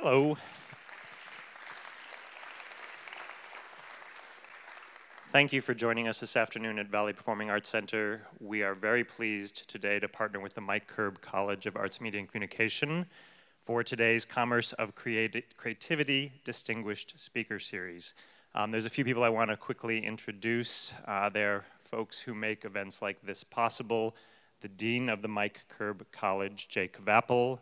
Hello. Thank you for joining us this afternoon at Valley Performing Arts Center. We are very pleased today to partner with the Mike Curb College of Arts, Media, and Communication for today's Commerce of Creativity Distinguished Speaker Series. There's a few people I want to quickly introduce. They're folks who make events like this possible. The Dean of the Mike Curb College, Jake Vappel,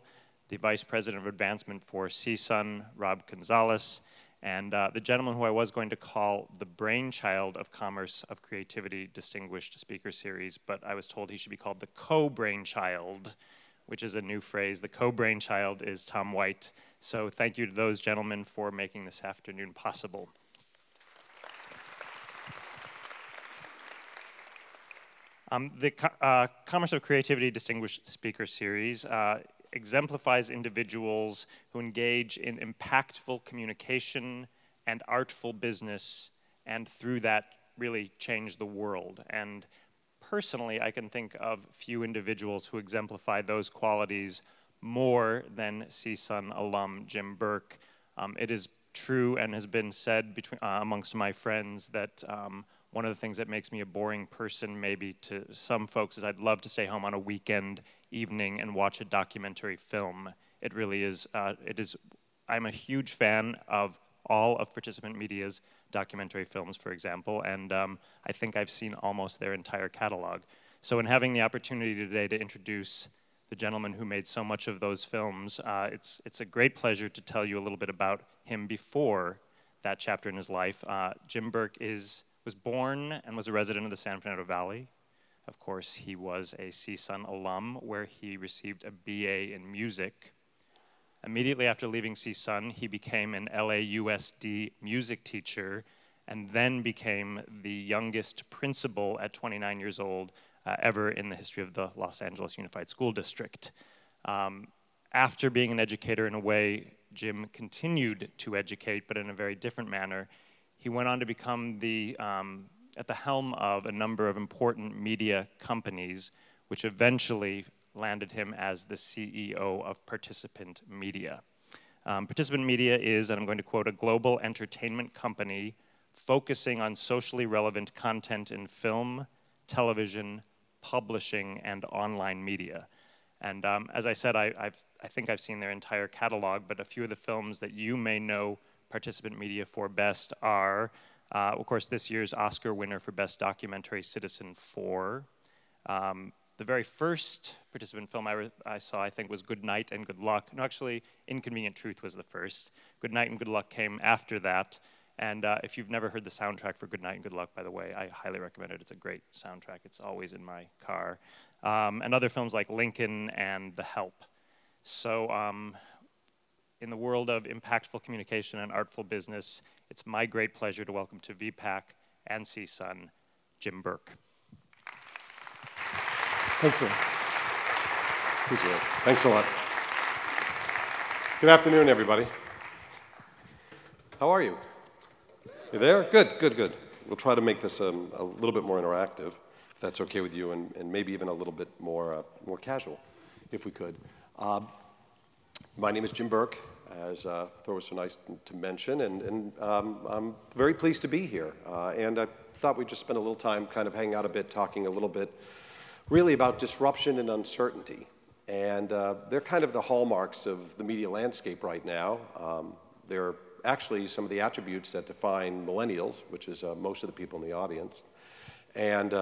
the Vice President of Advancement for CSUN, Rob Gonzalez, and the gentleman who I was going to call the brainchild of Commerce of Creativity Distinguished Speaker Series, but I was told he should be called the co-brainchild, which is a new phrase. The co-brainchild is Tom White. So thank you to those gentlemen for making this afternoon possible. The Commerce of Creativity Distinguished Speaker Series exemplifies individuals who engage in impactful communication and artful business, and through that really change the world. And personally, I can think of few individuals who exemplify those qualities more than CSUN alum Jim Berk. It is true and has been said amongst my friends that one of the things that makes me a boring person maybe to some folks is I'd love to stay home on a weekend evening and watch a documentary film. It really is, I'm a huge fan of all of Participant Media's documentary films, for example, and I think I've seen almost their entire catalog. So in having the opportunity today to introduce the gentleman who made so much of those films, it's a great pleasure to tell you a little bit about him before that chapter in his life. Jim Berk was born and was a resident of the San Fernando Valley. Of course, he was a CSUN alum where he received a BA in music. Immediately after leaving CSUN, he became an LAUSD music teacher and then became the youngest principal at 29 years old ever in the history of the Los Angeles Unified School District. After being an educator in a way, Jim continued to educate, but in a very different manner. He went on to become at the helm of a number of important media companies, which eventually landed him as the CEO of Participant Media. Participant Media is, and I'm going to quote, a global entertainment company focusing on socially relevant content in film, television, publishing, and online media. And as I said, I think I've seen their entire catalog, but a few of the films that you may know Participant Media for best are, of course, this year's Oscar winner for Best Documentary, Citizen 4. The very first Participant film I saw, I think, was Good Night and Good Luck. No, actually, Inconvenient Truth was the first. Good Night and Good Luck came after that. And if you've never heard the soundtrack for Good Night and Good Luck, by the way, I highly recommend it. It's a great soundtrack. It's always in my car. And other films like Lincoln and The Help. So in the world of impactful communication and artful business, it's my great pleasure to welcome to VPAC and CSUN, Jim Berk. Thanks a lot. Appreciate it. Thanks a lot. Good afternoon, everybody. How are you? You there? Good, good, good. We'll try to make this a little bit more interactive, if that's okay with you, and maybe even a little bit more casual, if we could. My name is Jim Berk, as Thor was so nice to mention, and I'm very pleased to be here. And I thought we'd just spend a little time kind of hanging out a bit, talking a little bit really about disruption and uncertainty. And they're kind of the hallmarks of the media landscape right now. They're actually some of the attributes that define millennials, which is most of the people in the audience, and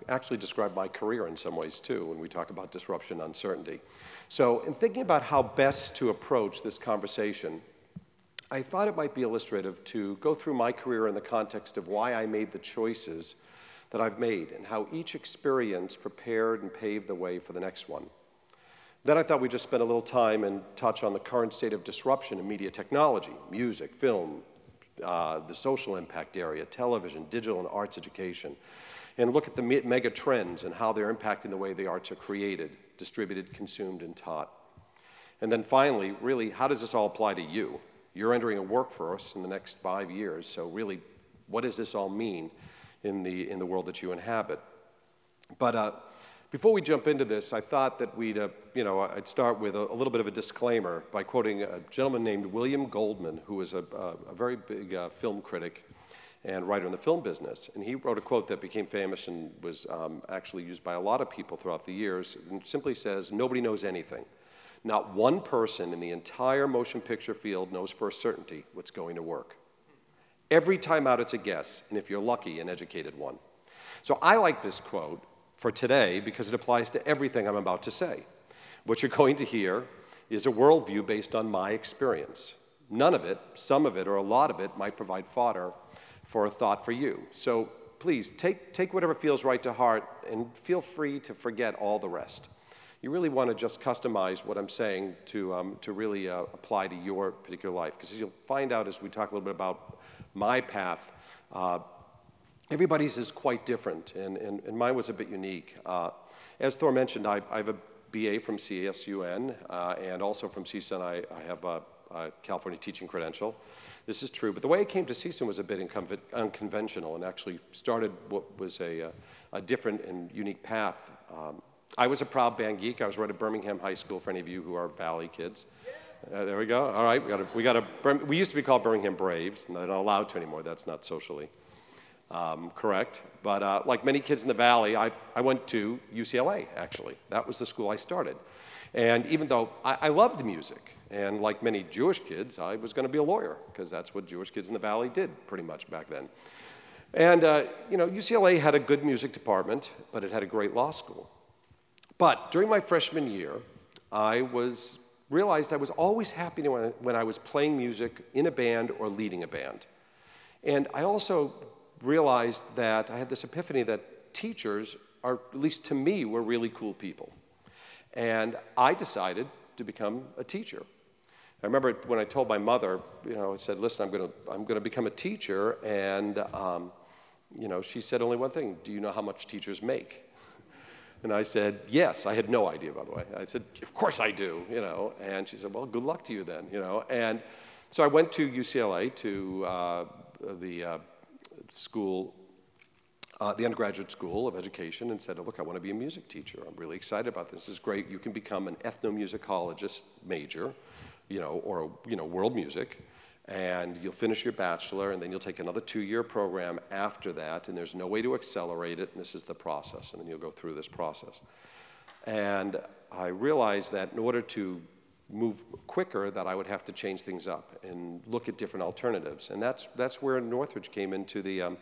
actually describe my career in some ways too when we talk about disruption and uncertainty. So in thinking about how best to approach this conversation, I thought it might be illustrative to go through my career in the context of why I made the choices that I've made and how each experience prepared and paved the way for the next one. Then I thought we'd just spend a little time and touch on the current state of disruption in media technology, music, film, the social impact area, television, digital and arts education, and look at the mega trends and how they're impacting the way the arts are created, distributed, consumed, and taught. And then finally, really, how does this all apply to you? You're entering a workforce in the next 5 years, so really, what does this all mean in the world that you inhabit? But Before we jump into this, I thought that I'd start with a little bit of a disclaimer by quoting a gentleman named William Goldman, who was a very big film critic and writer in the film business. And he wrote a quote that became famous and was actually used by a lot of people throughout the years. And simply says, "Nobody knows anything. Not one person in the entire motion picture field knows for a certainty what's going to work. Every time out, it's a guess, and if you're lucky, an educated one." So I like this quote for today because it applies to everything I'm about to say. What you're going to hear is a worldview based on my experience. None of it, some of it, or a lot of it might provide fodder for a thought for you. So please, take whatever feels right to heart and feel free to forget all the rest. You really want to just customize what I'm saying to really apply to your particular life. Because as you'll find out as we talk a little bit about my path, everybody's is quite different, and mine was a bit unique. As Thor mentioned, I have a BA from CSUN, and also from CSUN I have a California teaching credential. This is true, but the way I came to CSUN was a bit unconventional and actually started what was a different and unique path. I was a proud band geek. I was right at Birmingham High School, for any of you who are Valley kids. There we go. All right, we used to be called Birmingham Braves, and they're not allowed to anymore. That's not socially correct. But like many kids in the Valley, I went to UCLA, actually. That was the school I started. And even though I loved music, and like many Jewish kids, I was going to be a lawyer, because that's what Jewish kids in the Valley did pretty much back then. And UCLA had a good music department, but it had a great law school. But during my freshman year, I realized I was always happy when I was playing music in a band or leading a band. And I also realized that I had this epiphany that teachers are, at least to me, were really cool people. And I decided to become a teacher. I remember when I told my mother, I said, "Listen, I'm going to become a teacher," and she said only one thing: "Do you know how much teachers make?" And I said, "Yes." I had no idea, by the way. I said, "Of course I do," And she said, "Well, good luck to you then," And so I went to UCLA to the school, the undergraduate school of education, and said, "Look, I want to be a music teacher. I'm really excited about this. This is great. You can become an ethnomusicologist major, or world music, and you'll finish your bachelor, and then you'll take another 2-year program after that, and there's no way to accelerate it, and this is the process, and then you'll go through this process." And I realized that in order to move quicker, that I would have to change things up and look at different alternatives, and that's where Northridge came into the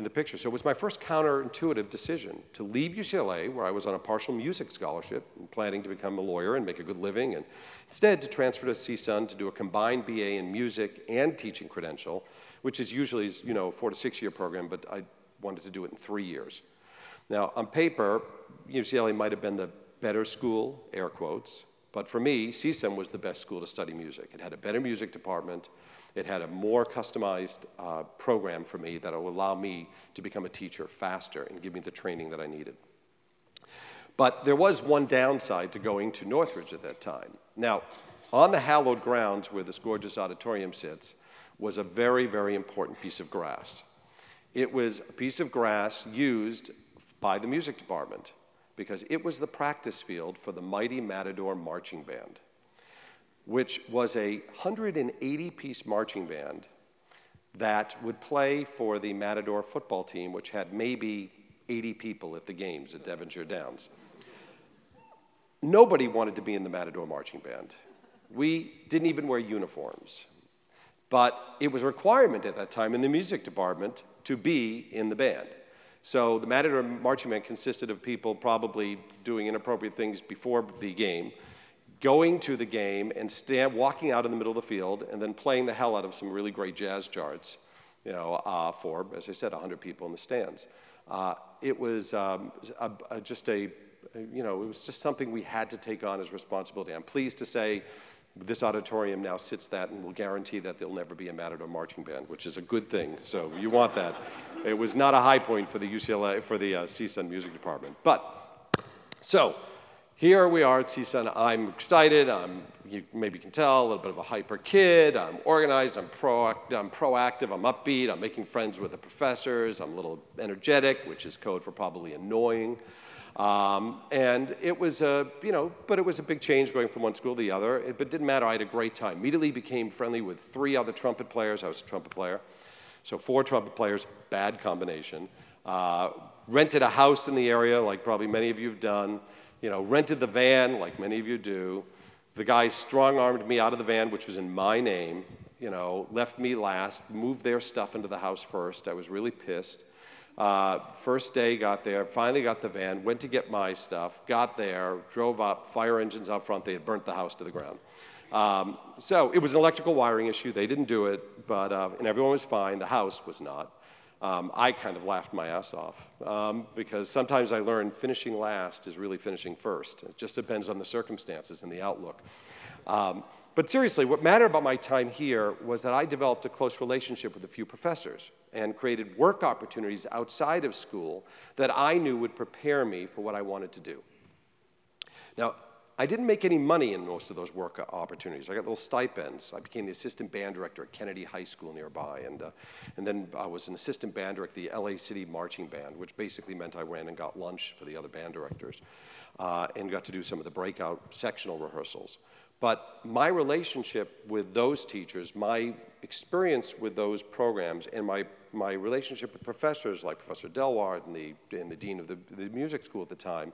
picture. So it was my first counterintuitive decision to leave UCLA, where I was on a partial music scholarship and planning to become a lawyer and make a good living, and instead to transfer to CSUN to do a combined BA in music and teaching credential, which is usually a 4 to 6 year program, but I wanted to do it in 3 years. Now, on paper, UCLA might have been the better school, air quotes, but for me, CSUN was the best school to study music. It had a better music department. It had a more customized program for me that would allow me to become a teacher faster and give me the training that I needed. But there was one downside to going to Northridge at that time. Now, on the hallowed grounds where this gorgeous auditorium sits was a very, very important piece of grass. It was a piece of grass used by the music department because it was the practice field for the mighty Matador Marching Band, which was a 180-piece marching band that would play for the Matador football team, which had maybe 80 people at the games at Devonshire Downs. Nobody wanted to be in the Matador marching band. We didn't even wear uniforms. But it was a requirement at that time in the music department to be in the band. So the Matador marching band consisted of people probably doing inappropriate things before the game, going to the game and walking out in the middle of the field and then playing the hell out of some really great jazz charts, for, as I said, 100 people in the stands. It was it was just something we had to take on as responsibility. I'm pleased to say this auditorium now sits that and will guarantee that there'll never be a Matador marching band, which is a good thing, so you want that. It was not a high point for the CSUN music department. So here we are at CSUN. I'm excited. You maybe can tell, a little bit of a hyper kid. I'm organized. I'm proactive. I'm upbeat. I'm making friends with the professors. I'm a little energetic, which is code for probably annoying. And it was but it was a big change going from one school to the other. But it didn't matter, I had a great time. Immediately became friendly with 3 other trumpet players. I was a trumpet player. So 4 trumpet players, bad combination. Rented a house in the area, like probably many of you have done. Rented the van, like many of you do. The guy strong-armed me out of the van, which was in my name, left me last, moved their stuff into the house first. I was really pissed. First day, got there, finally got the van, went to get my stuff, got there, drove up, fire engines out front. They had burnt the house to the ground. So it was an electrical wiring issue. They didn't do it, and everyone was fine. The house was not. I kind of laughed my ass off because sometimes I learned finishing last is really finishing first. It just depends on the circumstances and the outlook. But seriously, what mattered about my time here was that I developed a close relationship with a few professors and created work opportunities outside of school that I knew would prepare me for what I wanted to do. Now, I didn't make any money in most of those work opportunities. I got little stipends. I became the assistant band director at Kennedy High School nearby, and then I was an assistant band director at the LA City Marching Band, which basically meant I ran and got lunch for the other band directors and got to do some of the breakout sectional rehearsals. But my relationship with those teachers, my experience with those programs, and my relationship with professors like Professor Delward and the dean of the music school at the time,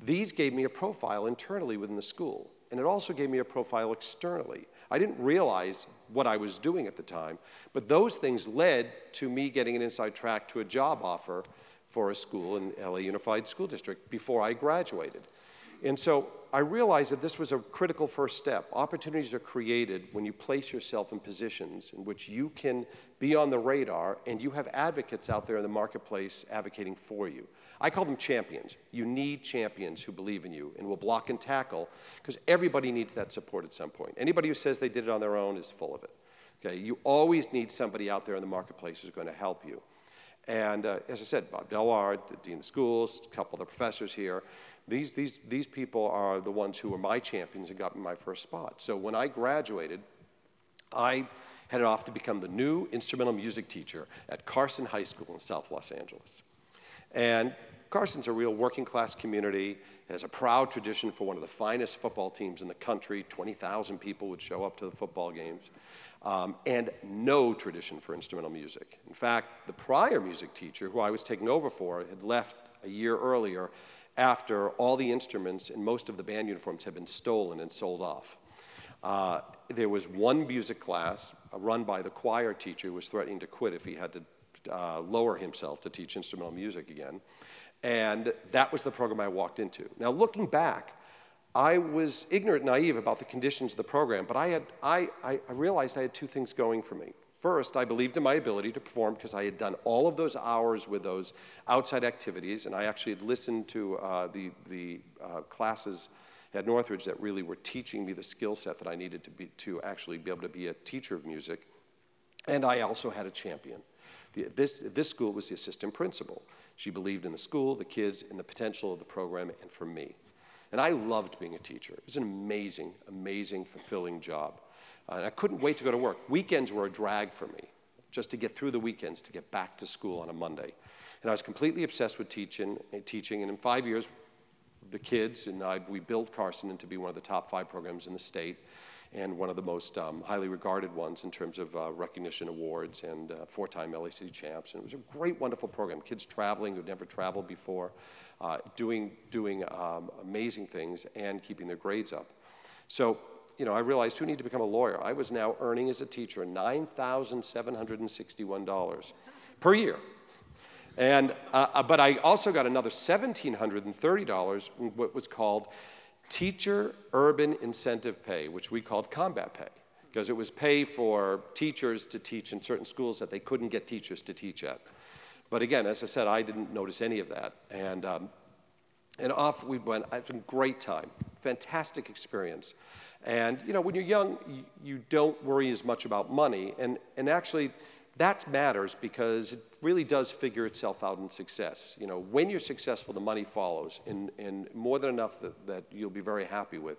these gave me a profile internally within the school. And it also gave me a profile externally. I didn't realize what I was doing at the time, but those things led to me getting an inside track to a job offer for a school in LA Unified School District before I graduated. And so I realized that this was a critical first step. Opportunities are created when you place yourself in positions in which you can be on the radar and you have advocates out there in the marketplace advocating for you. I call them champions. You need champions who believe in you and will block and tackle because everybody needs that support at some point. Anybody who says they did it on their own is full of it. Okay? You always need somebody out there in the marketplace who's going to help you. And as I said, Bob Delward, the dean of the schools, a couple of the professors here, these people are the ones who were my champions and got me my first spot. So when I graduated, I headed off to become the new instrumental music teacher at Carson High School in South Los Angeles. And Carson's a real working class community. It has a proud tradition for one of the finest football teams in the country. 20,000 people would show up to the football games. And no tradition for instrumental music. In fact, the prior music teacher, who I was taking over for, had left a year earlier after all the instruments and most of the band uniforms had been stolen and sold off. There was one music class run by the choir teacher who was threatening to quit if he had to lower himself to teach instrumental music again. And that was the program I walked into. Now, looking back, I was ignorant and naive about the conditions of the program, but I realized I had 2 things going for me. First, I believed in my ability to perform because I had done all of those hours with those outside activities, and I actually had listened to the classes at Northridge that really were teaching me the skill set that I needed to actually be able to be a teacher of music. And I also had a champion. This school was the assistant principal. She believed in the school, the kids, and the potential of the program, and for me. And I loved being a teacher. It was an amazing, amazing, fulfilling job. And I couldn't wait to go to work. Weekends were a drag for me, just to get through the weekends, to get back to school on a Monday. And I was completely obsessed with teaching, and in 5 years, the kids and we built Carson into be one of the top 5 programs in the state, and one of the most highly regarded ones in terms of recognition awards and 4-time LA City champs. And it was a great, wonderful program. Kids traveling who'd never traveled before, doing amazing things and keeping their grades up. So, I realized who needed to become a lawyer. I was now earning as a teacher $9,761 per year. And, but I also got another $1,730 in what was called Teacher Urban Incentive Pay, which we called combat pay, because it was pay for teachers to teach in certain schools that they couldn't get teachers to teach at. But again, as I said, I didn't notice any of that. And off we went. I had a great time, fantastic experience. And when you're young, you don't worry as much about money. And actually, that matters because it really does figure itself out in success. When you're successful, the money follows, and more than enough that you'll be very happy with.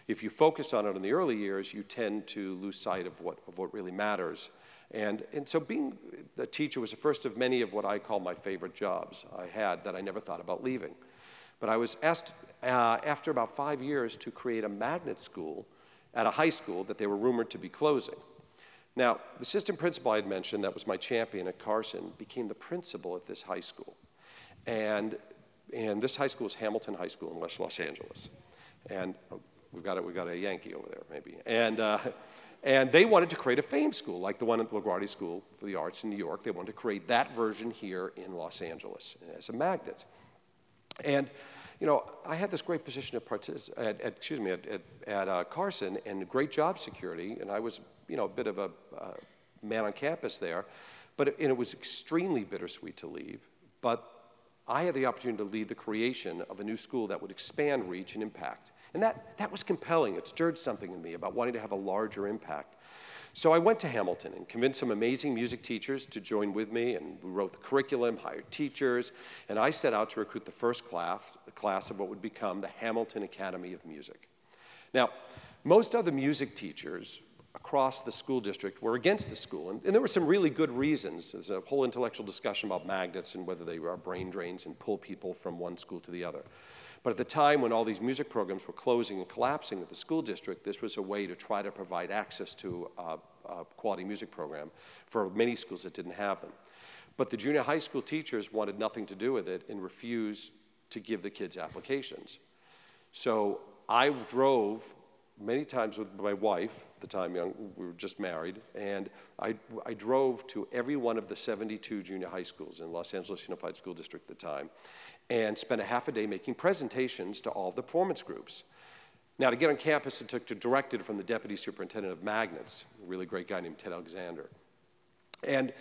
If you focus on it in the early years, you tend to lose sight of what really matters. And so being a teacher was the first of many of what I call my favorite jobs I had that I never thought about leaving. But I was asked after about 5 years to create a magnet school at a high school that they were rumored to be closing. Now, the assistant principal I had mentioned, that was my champion at Carson, became the principal at this high school. And this high school is Hamilton High School in West Los Angeles. And oh, we've got a Yankee over there, maybe. And they wanted to create a fame school, like the one at LaGuardia School for the Arts in New York. They wanted to create that version here in Los Angeles as a magnet. And you know, I had this great position at Carson and great job security, and I was, you know, a bit of a man on campus there, but it was extremely bittersweet to leave. But I had the opportunity to lead the creation of a new school that would expand reach and impact. And that was compelling. It stirred something in me about wanting to have a larger impact. So I went to Hamilton and convinced some amazing music teachers to join with me, and we wrote the curriculum, hired teachers, and I set out to recruit the first class of what would become the Hamilton Academy of Music. Now, most other music teachers across the school district were against the school, and there were some really good reasons. There's a whole intellectual discussion about magnets and whether they are brain drains and pull people from one school to the other. But at the time when all these music programs were closing and collapsing at the school district, this was a way to try to provide access to a quality music program for many schools that didn't have them. But the junior high school teachers wanted nothing to do with it and refused to give the kids applications. So I drove many times with my wife, at the time we were just married, and I drove to every one of the 72 junior high schools in Los Angeles Unified School District at the time, and spent a half a day making presentations to all the performance groups. Now, to get on campus, it took directed from the deputy superintendent of magnets, a really great guy named Ted Alexander. And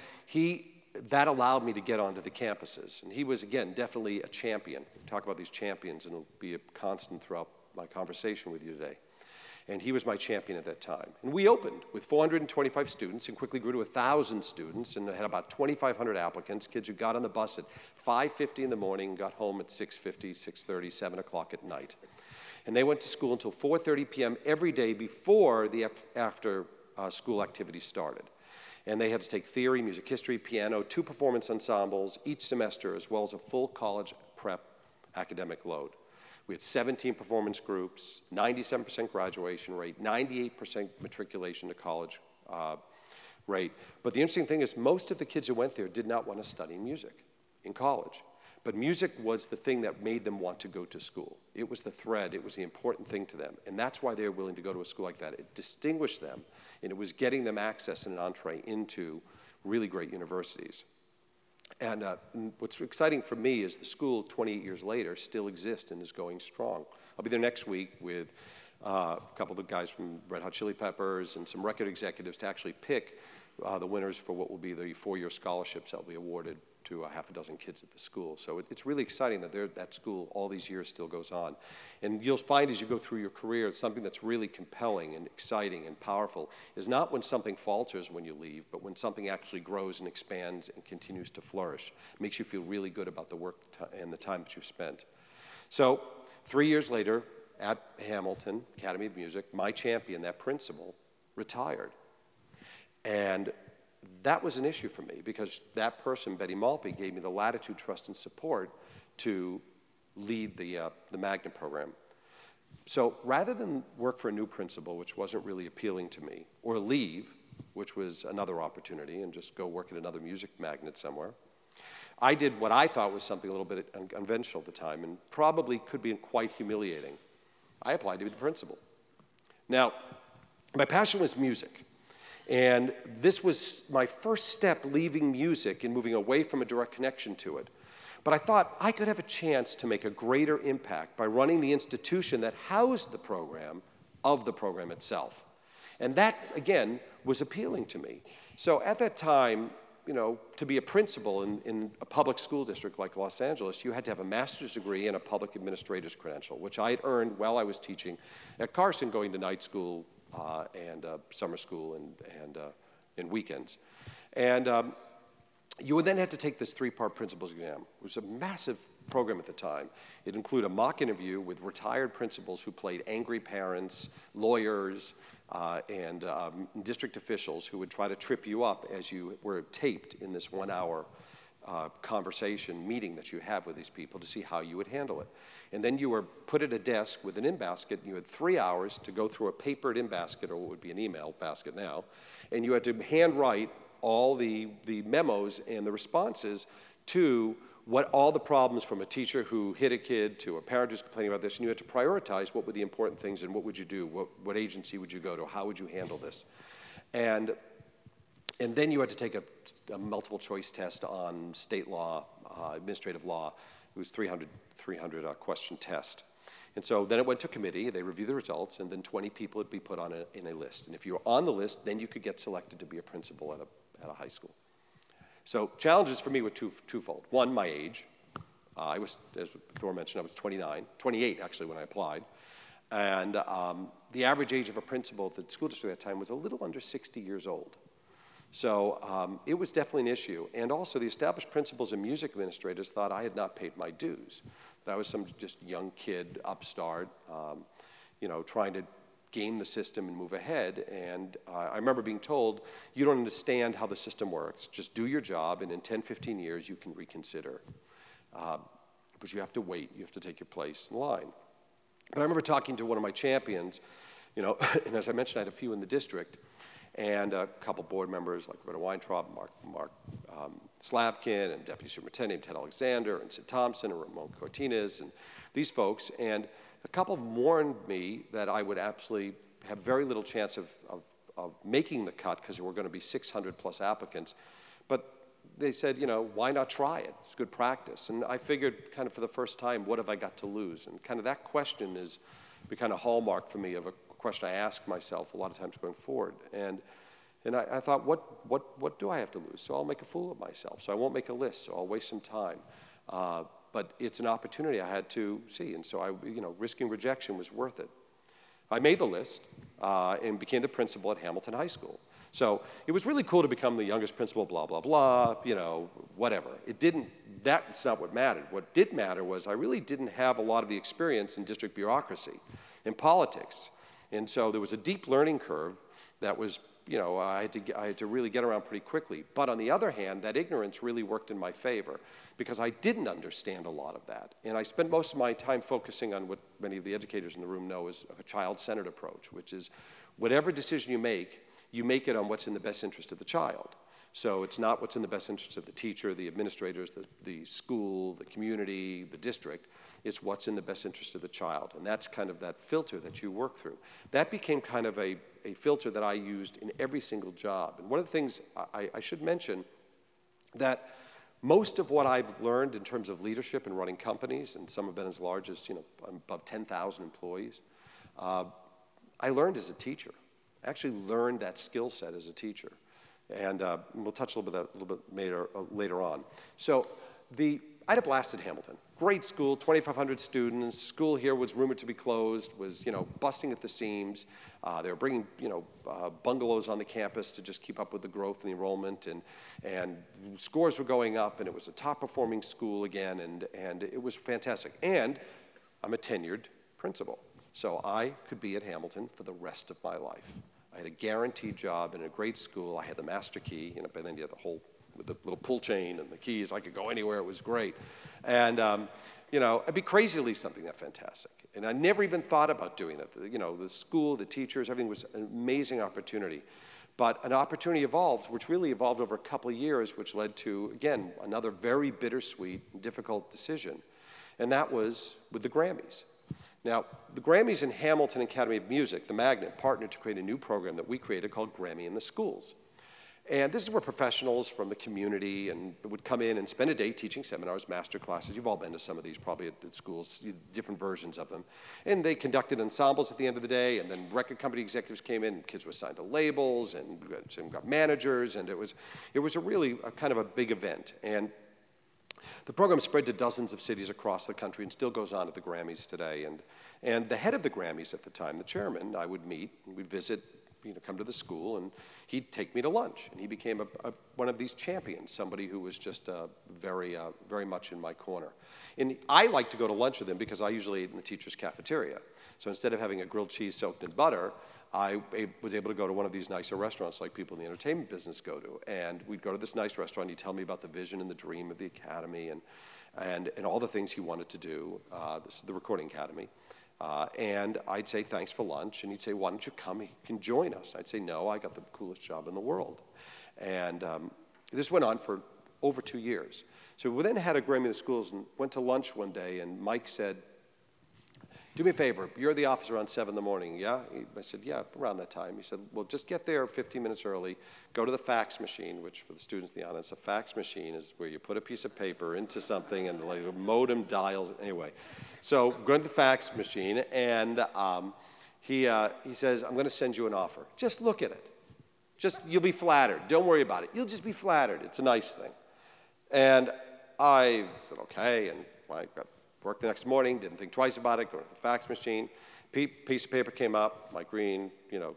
that allowed me to get onto the campuses. And he was, again, definitely a champion. We talk about these champions, and it'll be a constant throughout my conversation with you today. And he was my champion at that time. And we opened with 425 students and quickly grew to 1,000 students and had about 2,500 applicants, kids who got on the bus at 5:50 in the morning and got home at 6:50, 6:30, 7 o'clock at night. And they went to school until 4:30 p.m. every day before the after school activities started. And they had to take theory, music history, piano, 2 performance ensembles each semester, as well as a full college prep academic load. We had 17 performance groups, 97% graduation rate, 98% matriculation to college rate. But the interesting thing is most of the kids who went there did not want to study music in college. But music was the thing that made them want to go to school. It was the thread, it was the important thing to them. And that's why they were willing to go to a school like that. It distinguished them, and it was getting them access and an entree into really great universities. And what's exciting for me is the school, 28 years later, still exists and is going strong. I'll be there next week with a couple of the guys from Red Hot Chili Peppers and some record executives to actually pick the winners for what will be the 4-year scholarships that will be awarded to a half a dozen kids at the school. So it's really exciting that that school all these years still goes on. And you'll find as you go through your career, something that's really compelling and exciting and powerful is not when something falters when you leave, but when something actually grows and expands and continues to flourish. It makes you feel really good about the work and the time that you've spent. So 3 years later at Hamilton Academy of Music, my champion, that principal, retired. And that was an issue for me because that person, Betty Malpe, gave me the latitude, trust, and support to lead the magnet program. So rather than work for a new principal, which wasn't really appealing to me, or leave, which was another opportunity, and just go work at another music magnet somewhere, I did what I thought was something a little bit unconventional at the time and probably could be quite humiliating. I applied to be the principal. Now, my passion was music. And this was my first step leaving music and moving away from a direct connection to it. But I thought I could have a chance to make a greater impact by running the institution that housed the program of the program itself. And that, again, was appealing to me. So at that time, you know, to be a principal in a public school district like Los Angeles, you had to have a master's degree and a public administrator's credential, which I had earned while I was teaching at Carson, going to night school and summer school and weekends. And you would then have to take this 3-part principal's exam. It was a massive program at the time. It included a mock interview with retired principals who played angry parents, lawyers, and district officials who would try to trip you up as you were taped in this 1-hour conversation, meeting that you have with these people to see how you would handle it. And then you were put at a desk with an in-basket, and you had 3 hours to go through a papered in-basket, or what would be an email basket now, and you had to handwrite all the memos and the responses to what all the problems from a teacher who hit a kid to a parent who's complaining about this, and you had to prioritize what were the important things and what would you do, what agency would you go to, how would you handle this. And then you had to take a multiple choice test on state law, administrative law. It was 300 question test. And so then it went to committee, they reviewed the results, and then 20 people would be put on in a list. And if you were on the list, then you could get selected to be a principal at a high school. So challenges for me were twofold. One, my age. I was, as Thor mentioned, I was 28 actually when I applied. And the average age of a principal at the school district at that time was a little under 60 years old. So it was definitely an issue. And also the established principals and music administrators thought I had not paid my dues, that I was some just young kid, upstart, you know, trying to game the system and move ahead. And I remember being told, you don't understand how the system works. Just do your job, and in 10, 15 years, you can reconsider. But you have to wait. You have to take your place in line. But I remember talking to one of my champions, you know, and as I mentioned, I had a few in the district, and a couple board members like Roberta Weintraub, Mark Slavkin, and Deputy Superintendent Ted Alexander, and Sid Thompson, and Ramon Cortines, and these folks. And a couple warned me that I would absolutely have very little chance of making the cut because there were going to be 600 plus applicants. But they said, you know, why not try it? It's good practice. And I figured kind of for the first time, what have I got to lose? And kind of that question is the kind of hallmark for me of a question I ask myself a lot of times going forward. And I thought, what do I have to lose? So I'll make a fool of myself. So I won't make a list, so I'll waste some time. But it's an opportunity I had to see, and so you know, risking rejection was worth it. I made the list and became the principal at Hamilton High School. So it was really cool to become the youngest principal, blah, blah, blah, you know, whatever. That's not what mattered. What did matter was I really didn't have a lot of the experience in district bureaucracy, in politics. And so there was a deep learning curve that was, you know, I had to really get around pretty quickly. But on the other hand, that ignorance really worked in my favor because I didn't understand a lot of that. And I spent most of my time focusing on what many of the educators in the room know as a child-centered approach, which is whatever decision you make it on what's in the best interest of the child. So it's not what's in the best interest of the teacher, the administrators, the school, the community, the district. It's what's in the best interest of the child. And that's kind of that filter that you work through. That became kind of a filter that I used in every single job. And one of the things I should mention that most of what I've learned in terms of leadership and running companies, and some have been as large as, you know, above 10,000 employees, I learned as a teacher. I actually learned that skill set as a teacher. And we'll touch a little bit later on. So I had a blast at Hamilton. Great school, 2,500 students. School here was rumored to be closed, was, you know, busting at the seams. They were bringing, you know, bungalows on the campus to just keep up with the growth and the enrollment, and scores were going up, and it was a top-performing school again, and it was fantastic. And I'm a tenured principal, so I could be at Hamilton for the rest of my life. I had a guaranteed job in a great school. I had the master key, you know, but then you had the whole, with the little pull chain and the keys. I could go anywhere. It was great. And, you know, it'd be crazy to leave something that fantastic. And I never even thought about doing that. You know, the school, the teachers, everything was an amazing opportunity. But an opportunity evolved, which really evolved over a couple of years, which led to, again, another very bittersweet and difficult decision. And that was with the Grammys. Now, the Grammys and Hamilton Academy of Music, the magnet, partnered to create a new program that we created called Grammy in the Schools. And this is where professionals from the community would come in and spend a day teaching seminars, master classes. You've all been to some of these probably at schools, different versions of them. And they conducted ensembles at the end of the day, and then record company executives came in, and kids were assigned to labels, and some got managers, and it was a really kind of a big event. And the program spread to dozens of cities across the country and still goes on at the Grammys today. And the head of the Grammys at the time, the chairman, I would meet, and we'd visit come to the school, and he'd take me to lunch. And he became one of these champions, somebody who was just very much in my corner. And I like to go to lunch with him because I usually ate in the teacher's cafeteria. So instead of having a grilled cheese soaked in butter, I was able to go to one of these nicer restaurants like people in the entertainment business go to. And we'd go to this nice restaurant, he'd tell me about the vision and the dream of the academy and all the things he wanted to do. This is the Recording Academy. And I'd say, thanks for lunch. And he'd say, why don't you come? You can join us. I'd say, no, I got the coolest job in the world. And this went on for over 2 years. So we then had a Grammy in the schools and went to lunch one day, and Mike said, do me a favor, you're at the office around 7 in the morning, yeah? I said, yeah, around that time. He said, well, just get there 15 minutes early, go to the fax machine, which for the students in the audience, a fax machine is where you put a piece of paper into something and like a modem dials, anyway. So go to the fax machine, and he says, I'm going to send you an offer. Just look at it. You'll be flattered. Don't worry about it. You'll just be flattered. It's a nice thing. And I said, okay, and I got work the next morning, didn't think twice about it, go to the fax machine. Piece of paper came up, Mike Green,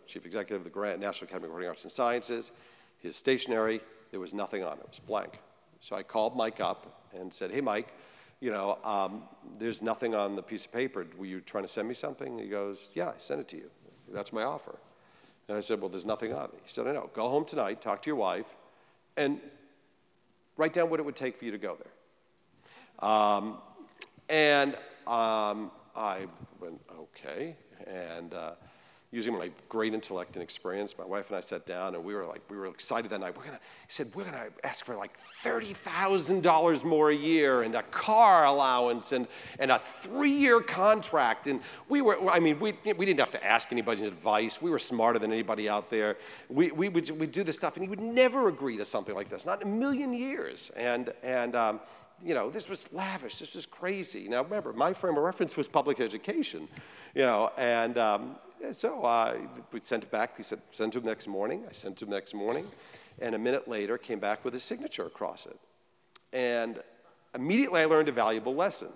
Chief Executive of the National Academy of Recording Arts and Sciences, his stationery, there was nothing on it, it was blank. So I called Mike up and said, hey Mike, there's nothing on the piece of paper. Were you trying to send me something? And he goes, yeah, I sent it to you. That's my offer. And I said, well, there's nothing on it. He said, I know, go home tonight, talk to your wife, and write down what it would take for you to go there. And I went, okay, and using my great intellect and experience, my wife and I sat down, and we were excited that night. He said, we're gonna ask for like $30,000 more a year, and a car allowance, and a 3-year contract. And we didn't have to ask anybody's advice. We were smarter than anybody out there. We'd do this stuff, and he would never agree to something like this, not in a million years. This was lavish, this was crazy. Now remember, my frame of reference was public education, so we sent it back. He said, send it to him next morning. I sent it to him next morning, and a minute later came back with his signature across it. And immediately I learned a valuable lesson,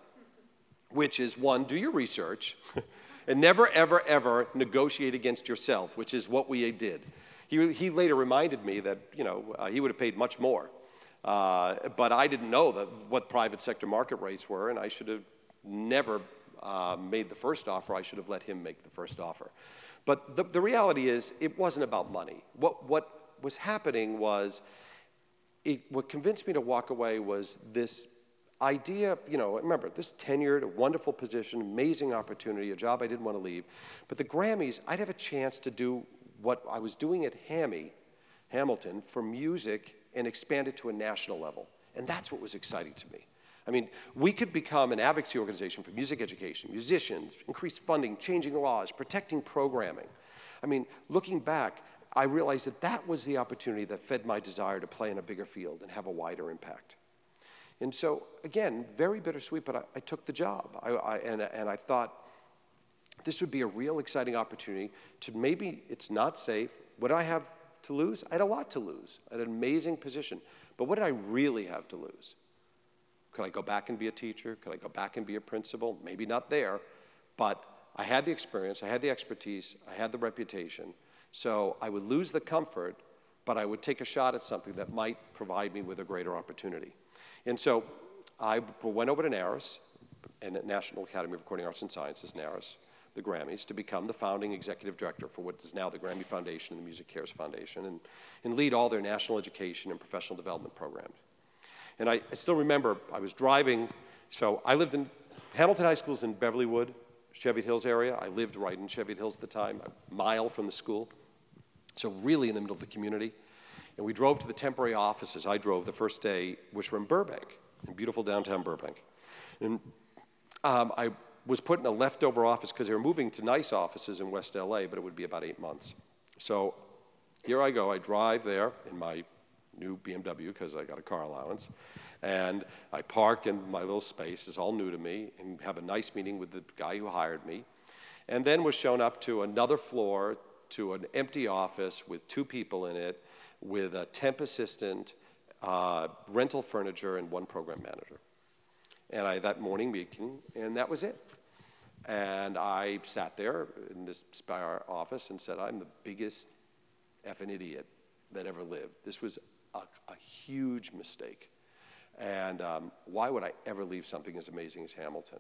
which is one, do your research, and never, ever, ever negotiate against yourself, which is what we did. He later reminded me that, he would have paid much more. But I didn't know what private sector market rates were, and I should have never made the first offer. I should have let him make the first offer. But the reality is, it wasn't about money. What was happening was, what convinced me to walk away was this idea, remember, this tenured, a wonderful position, amazing opportunity, a job I didn't want to leave. But the Grammys, I'd have a chance to do what I was doing at Hamilton for music and expand it to a national level. And that's what was exciting to me. I mean, we could become an advocacy organization for music education, musicians, increase funding, changing laws, protecting programming. I mean, looking back, I realized that was the opportunity that fed my desire to play in a bigger field and have a wider impact. And so, again, very bittersweet, but I took the job. And I thought this would be a real exciting opportunity to maybe, it's not safe. Would I have to lose? I had a lot to lose. I had an amazing position. But what did I really have to lose? Could I go back and be a teacher? Could I go back and be a principal? Maybe not there, but I had the experience, I had the expertise, I had the reputation. So I would lose the comfort, but I would take a shot at something that might provide me with a greater opportunity. And so I went over to NARAS, and National Academy of Recording Arts and Sciences, NARAS, the Grammys, to become the founding executive director for what is now the Grammy Foundation and the Music Cares Foundation, and lead all their national education and professional development programs. And I still remember, I was driving, so I lived in, Hamilton High School's in Beverlywood, Cheviot Hills area. I lived right in Cheviot Hills at the time, a mile from the school. So really in the middle of the community. And we drove to the temporary offices. I drove the first day, which were in Burbank, in beautiful downtown Burbank. And I was put in a leftover office because they were moving to nice offices in West LA, but it would be about 8 months. So here I go, I drive there in my new BMW because I got a car allowance, and I park in my little space, it's all new to me, and have a nice meeting with the guy who hired me, and then was shown up to another floor, to an empty office with 2 people in it, with a temp assistant, rental furniture, and 1 program manager. And I had that morning meeting, and that was it. And I sat there in this spare office and said, I'm the biggest effing idiot that ever lived. This was a huge mistake. And why would I ever leave something as amazing as Hamilton?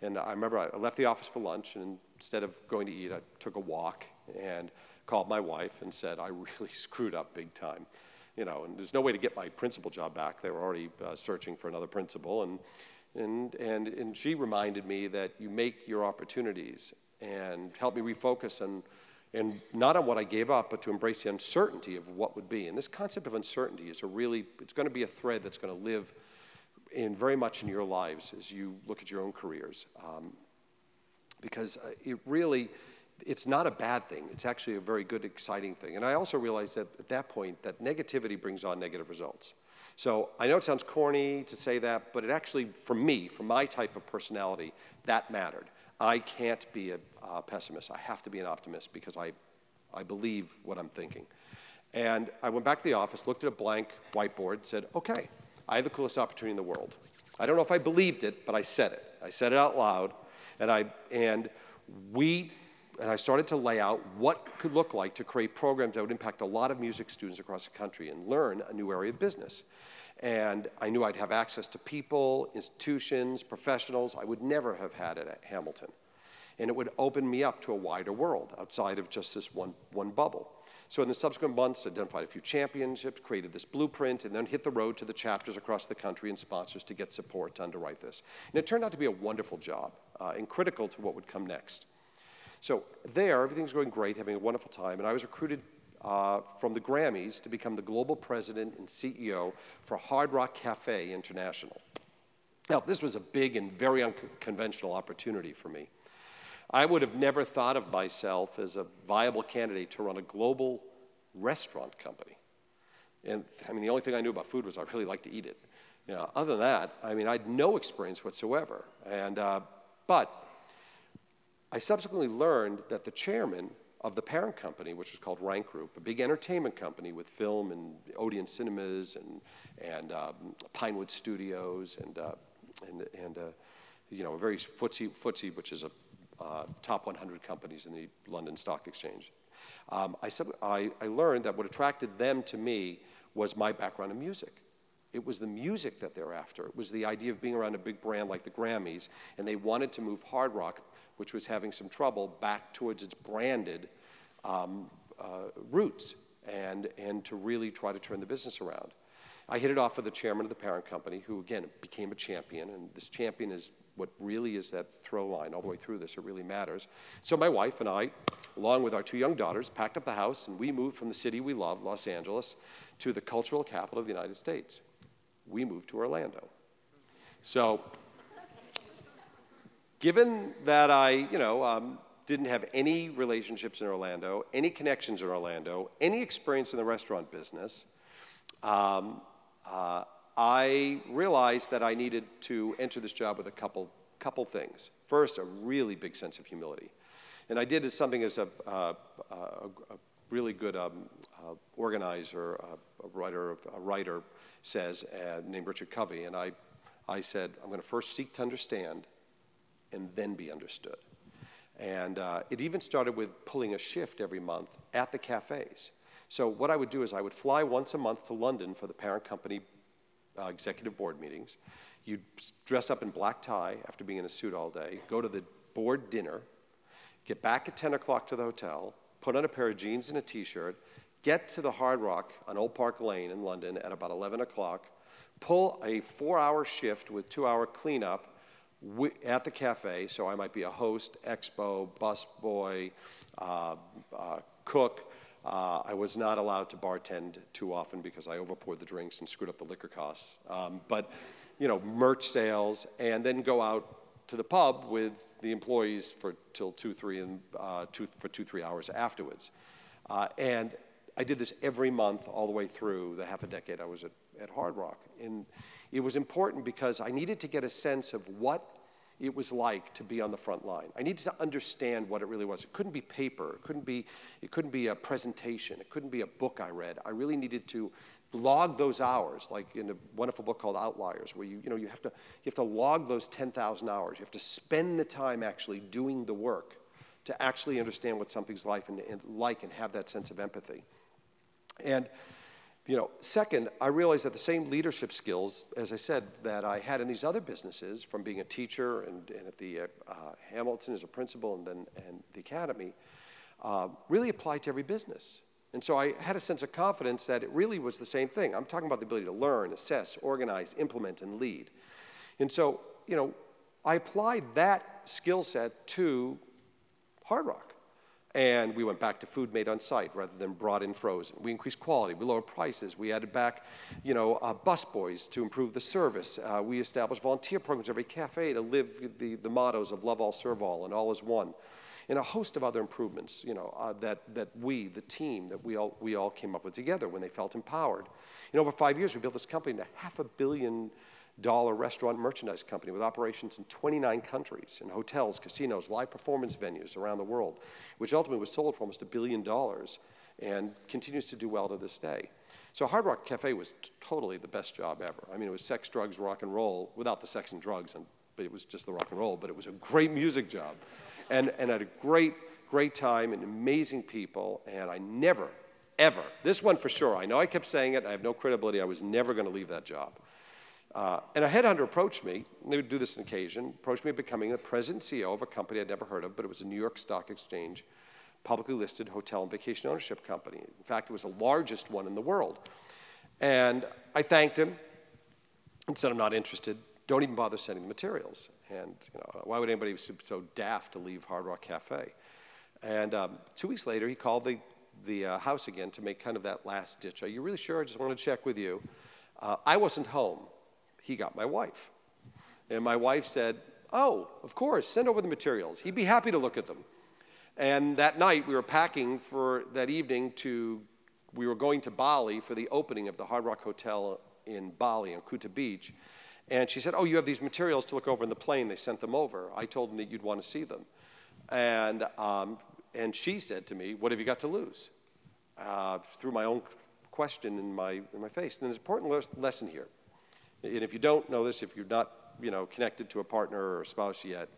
And I remember I left the office for lunch, and instead of going to eat, I took a walk and called my wife and said, I really screwed up big time. You know, and there's no way to get my principal job back. They were already searching for another principal. And she reminded me that you make your opportunities and helped me refocus and not on what I gave up, but to embrace the uncertainty of what would be. And this concept of uncertainty is it's going to be a thread that's going to live very much in your lives as you look at your own careers. Because it's not a bad thing. It's actually a very good, exciting thing. And I also realized that at that point, that negativity brings on negative results. So I know it sounds corny to say that, but it actually, for me, for my type of personality, that mattered. I can't be a pessimist. I have to be an optimist because I believe what I'm thinking. And I went back to the office, looked at a blank whiteboard, said, okay, I have the coolest opportunity in the world. I don't know if I believed it, but I said it. I said it out loud, and I started to lay out what it could look like to create programs that would impact a lot of music students across the country and learn a new area of business. And I knew I'd have access to people, institutions, professionals I would never have had at Hamilton. And it would open me up to a wider world outside of just this one bubble. So in the subsequent months, I identified a few championships, created this blueprint, and then hit the road to the chapters across the country and sponsors to get support to underwrite this. And it turned out to be a wonderful job and critical to what would come next. So there, everything's going great, having a wonderful time, and I was recruited from the Grammys to become the global president and CEO for Hard Rock Cafe International. Now, this was a big and very unconventional opportunity for me. I would have never thought of myself as a viable candidate to run a global restaurant company. And I mean, the only thing I knew about food was I really liked to eat it. You know, other than that, I mean, I had no experience whatsoever. And, but I subsequently learned that the chairman of the parent company, which was called Rank Group, a big entertainment company with film and Odeon Cinemas and Pinewood Studios and you know, a very FTSE, which is a top 100 companies in the London Stock Exchange. I learned that what attracted them to me was my background in music. It was the music that they're after. It was the idea of being around a big brand like the Grammys, and they wanted to move Hard Rock, which was having some trouble, back towards its branded roots and to really try to turn the business around. I hit it off with the chairman of the parent company, who again became a champion, and this champion is what really is that throw line all the way through this. It really matters. So my wife and I, along with our 2 young daughters, packed up the house, and we moved from the city we love, Los Angeles, to the cultural capital of the United States. We moved to Orlando. So given that I, didn't have any relationships in Orlando, any connections in Orlando, any experience in the restaurant business, I realized that I needed to enter this job with a couple things. First, a really big sense of humility. And I did something as a really good organizer, a writer says, named Richard Covey, and I said, I'm going to first seek to understand and then be understood. And it even started with pulling a shift every month at the cafes. So what I would do is I would fly once a month to London for the parent company executive board meetings. You'd dress up in black tie after being in a suit all day, go to the board dinner, get back at 10 o'clock to the hotel, put on a pair of jeans and a t-shirt, get to the Hard Rock on Old Park Lane in London at about 11 o'clock, pull a 4-hour shift with 2-hour cleanup at the cafe, so I might be a host, expo, busboy, cook. I was not allowed to bartend too often because I overpoured the drinks and screwed up the liquor costs. But, merch sales, and then go out to the pub with the employees till 2-3 hours afterwards. And I did this every month all the way through the half a decade I was at Hard Rock. And it was important because I needed to get a sense of what it was like to be on the front line. I needed to understand what it really was. It couldn't be paper. It couldn't be a presentation. It couldn't be a book I read. I really needed to log those hours, like in a wonderful book called Outliers, where you have to log those 10,000 hours. You have to spend the time actually doing the work to actually understand what something's like and have that sense of empathy. And second, I realized that the same leadership skills, as I said, that I had in these other businesses, from being a teacher and at the Hamilton as a principal and the academy, really applied to every business. And so I had a sense of confidence that it really was the same thing. I'm talking about the ability to learn, assess, organize, implement, and lead. And so, I applied that skill set to Hard Rock. And we went back to food made on site rather than brought in frozen. We increased quality, we lowered prices, we added back, busboys to improve the service. We established volunteer programs at every cafe to live the mottos of love all, serve all, and all is one. And a host of other improvements, that we, the team, that we all came up with together when they felt empowered. Over 5 years, we built this company into $500 million restaurant merchandise company with operations in 29 countries, in hotels, casinos, live performance venues around the world, which ultimately was sold for almost $1 billion and continues to do well to this day. So Hard Rock Cafe was totally the best job ever. I mean, it was sex, drugs, rock and roll, without the sex and drugs, but it was just the rock and roll, but it was a great music job. And had a great time and amazing people, and I never, ever, this one for sure, I know I kept saying it, I have no credibility, I was never going to leave that job. And a headhunter approached me, and they would do this on occasion, approached me becoming the president and CEO of a company I'd never heard of, but it was a New York Stock Exchange, publicly listed hotel and vacation ownership company. In fact, it was the largest one in the world. And I thanked him and said, I'm not interested. Don't even bother sending the materials. And why would anybody be so daft to leave Hard Rock Cafe? And 2 weeks later, he called the house again to make kind of that last ditch. Are you really sure? I just want to check with you. I wasn't home. He got my wife. And my wife said, oh, of course, send over the materials. He'd be happy to look at them. And that night, we were packing for that evening we were going to Bali for the opening of the Hard Rock Hotel in Bali on Kuta Beach. And she said, oh, you have these materials to look over in the plane. They sent them over. I told them that you'd want to see them. And she said to me, what have you got to lose? Through my own question in my face. And there's an important lesson here. And if you don't know this, if you're not connected to a partner or a spouse yet,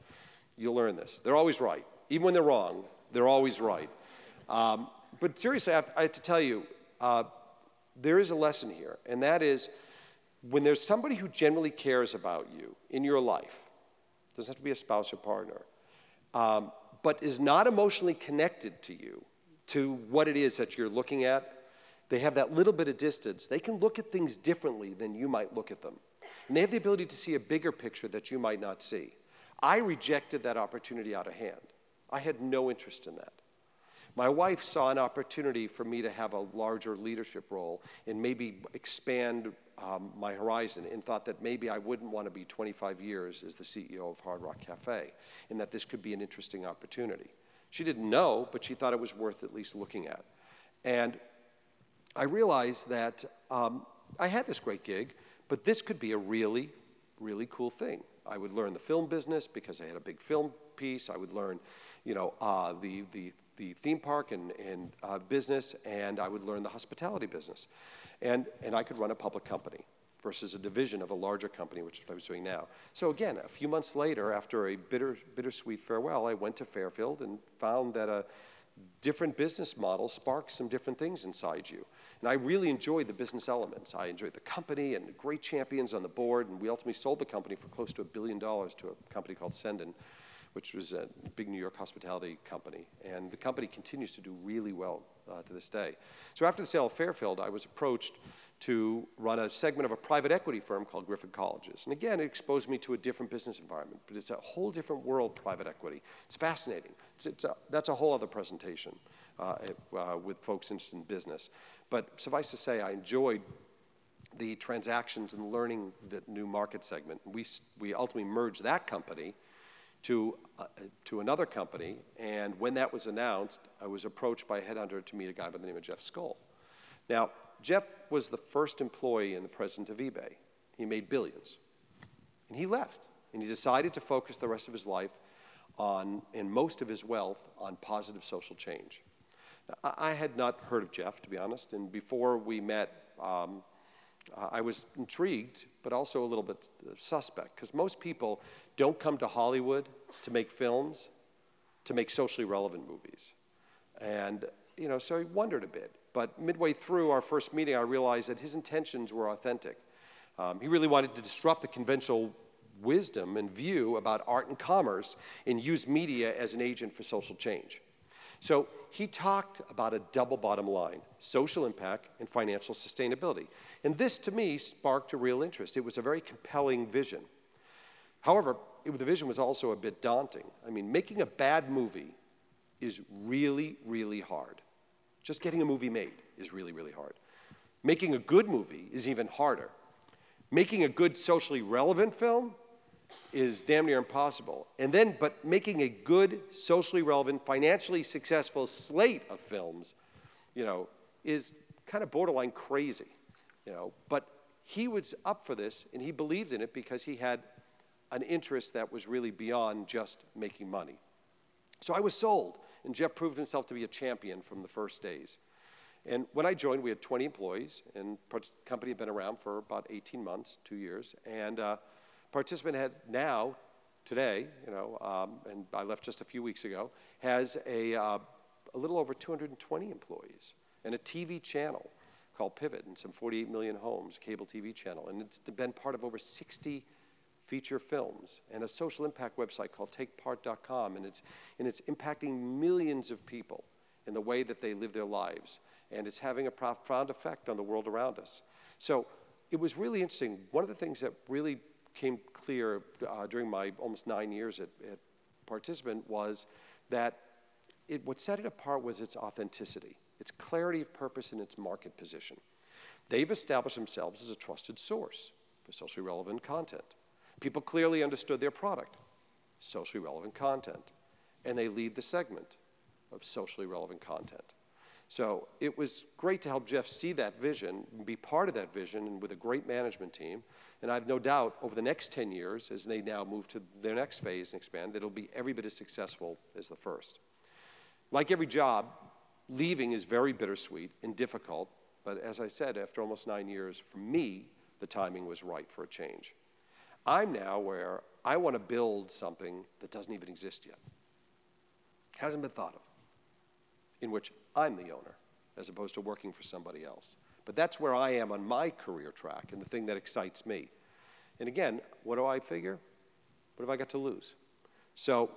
you'll learn this. They're always right. Even when they're wrong, they're always right. But seriously, I have to tell you, there is a lesson here, and that is when there's somebody who genuinely cares about you in your life, doesn't have to be a spouse or partner, but is not emotionally connected to you, to what it is that you're looking at, they have that little bit of distance. They can look at things differently than you might look at them. And they have the ability to see a bigger picture that you might not see. I rejected that opportunity out of hand. I had no interest in that. My wife saw an opportunity for me to have a larger leadership role and maybe expand my horizon, and thought that maybe I wouldn't want to be 25 years as the CEO of Hard Rock Cafe, and that this could be an interesting opportunity. She didn't know, but she thought it was worth at least looking at. And I realized that I had this great gig, but this could be a really, really cool thing. I would learn the film business because I had a big film piece. I would learn, the theme park and business, and I would learn the hospitality business. And I could run a public company versus a division of a larger company, which is what I was doing now. So again, a few months later, after a bittersweet farewell, I went to Fairfield and found that a different business model sparks some different things inside you. And I really enjoyed the business elements. I enjoyed the company and the great champions on the board, and we ultimately sold the company for close to $1 billion to a company called Sendon, which was a big New York hospitality company. And the company continues to do really well to this day. So after the sale of Fairfield, I was approached to run a segment of a private equity firm called Griffith Colleges. And again, it exposed me to a different business environment, but it's a whole different world, private equity. It's fascinating. That's a whole other presentation with folks interested in business. But suffice to say, I enjoyed the transactions and learning the new market segment. We ultimately merged that company to another company, and when that was announced, I was approached by a headhunter to meet a guy by the name of Jeff Skoll. Now, Jeff was the first employee and the president of eBay. He made billions. And he left, and he decided to focus the rest of his life on, and most of his wealth, on positive social change. Now, I had not heard of Jeff, to be honest, and before we met, I was intrigued, but also a little bit suspect, because most people don't come to Hollywood to make films, to make socially relevant movies. And so I wondered a bit. But midway through our first meeting, I realized that his intentions were authentic. He really wanted to disrupt the conventional wisdom and view about art and commerce and use media as an agent for social change. So he talked about a double bottom line, social impact and financial sustainability. And this, to me, sparked a real interest. It was a very compelling vision. However, the vision was also a bit daunting. I mean, making a bad movie is really, really hard. Just getting a movie made is really, really hard. Making a good movie is even harder. Making a good socially relevant film is damn near impossible. But making a good, socially relevant, financially successful slate of films, is kind of borderline crazy, But he was up for this, and he believed in it because he had an interest that was really beyond just making money. So I was sold, and Jeff proved himself to be a champion from the first days. And when I joined, we had 20 employees, and the company had been around for about 18 months, 2 years. And Participant had now, today, and I left just a few weeks ago, has a little over 220 employees and a TV channel called Pivot and some 48 million homes, cable TV channel. And it's been part of over 60 feature films and a social impact website called takepart.com. And it's impacting millions of people in the way that they live their lives. And it's having a profound effect on the world around us. So it was really interesting. One of the things that really came clear during my almost 9 years at Participant was that what set it apart was its authenticity, its clarity of purpose, and its market position. They've established themselves as a trusted source for socially relevant content. People clearly understood their product, socially relevant content, and they lead the segment of socially relevant content. So it was great to help Jeff see that vision and be part of that vision, and with a great management team. And I have no doubt over the next 10 years, as they now move to their next phase and expand, that it'll be every bit as successful as the first. Like every job, leaving is very bittersweet and difficult. But as I said, after almost 9 years, for me, the timing was right for a change. I'm now where I want to build something that doesn't even exist yet. Hasn't been thought of, in which I'm the owner, as opposed to working for somebody else. But that's where I am on my career track and the thing that excites me. And again, what do I figure? What have I got to lose? So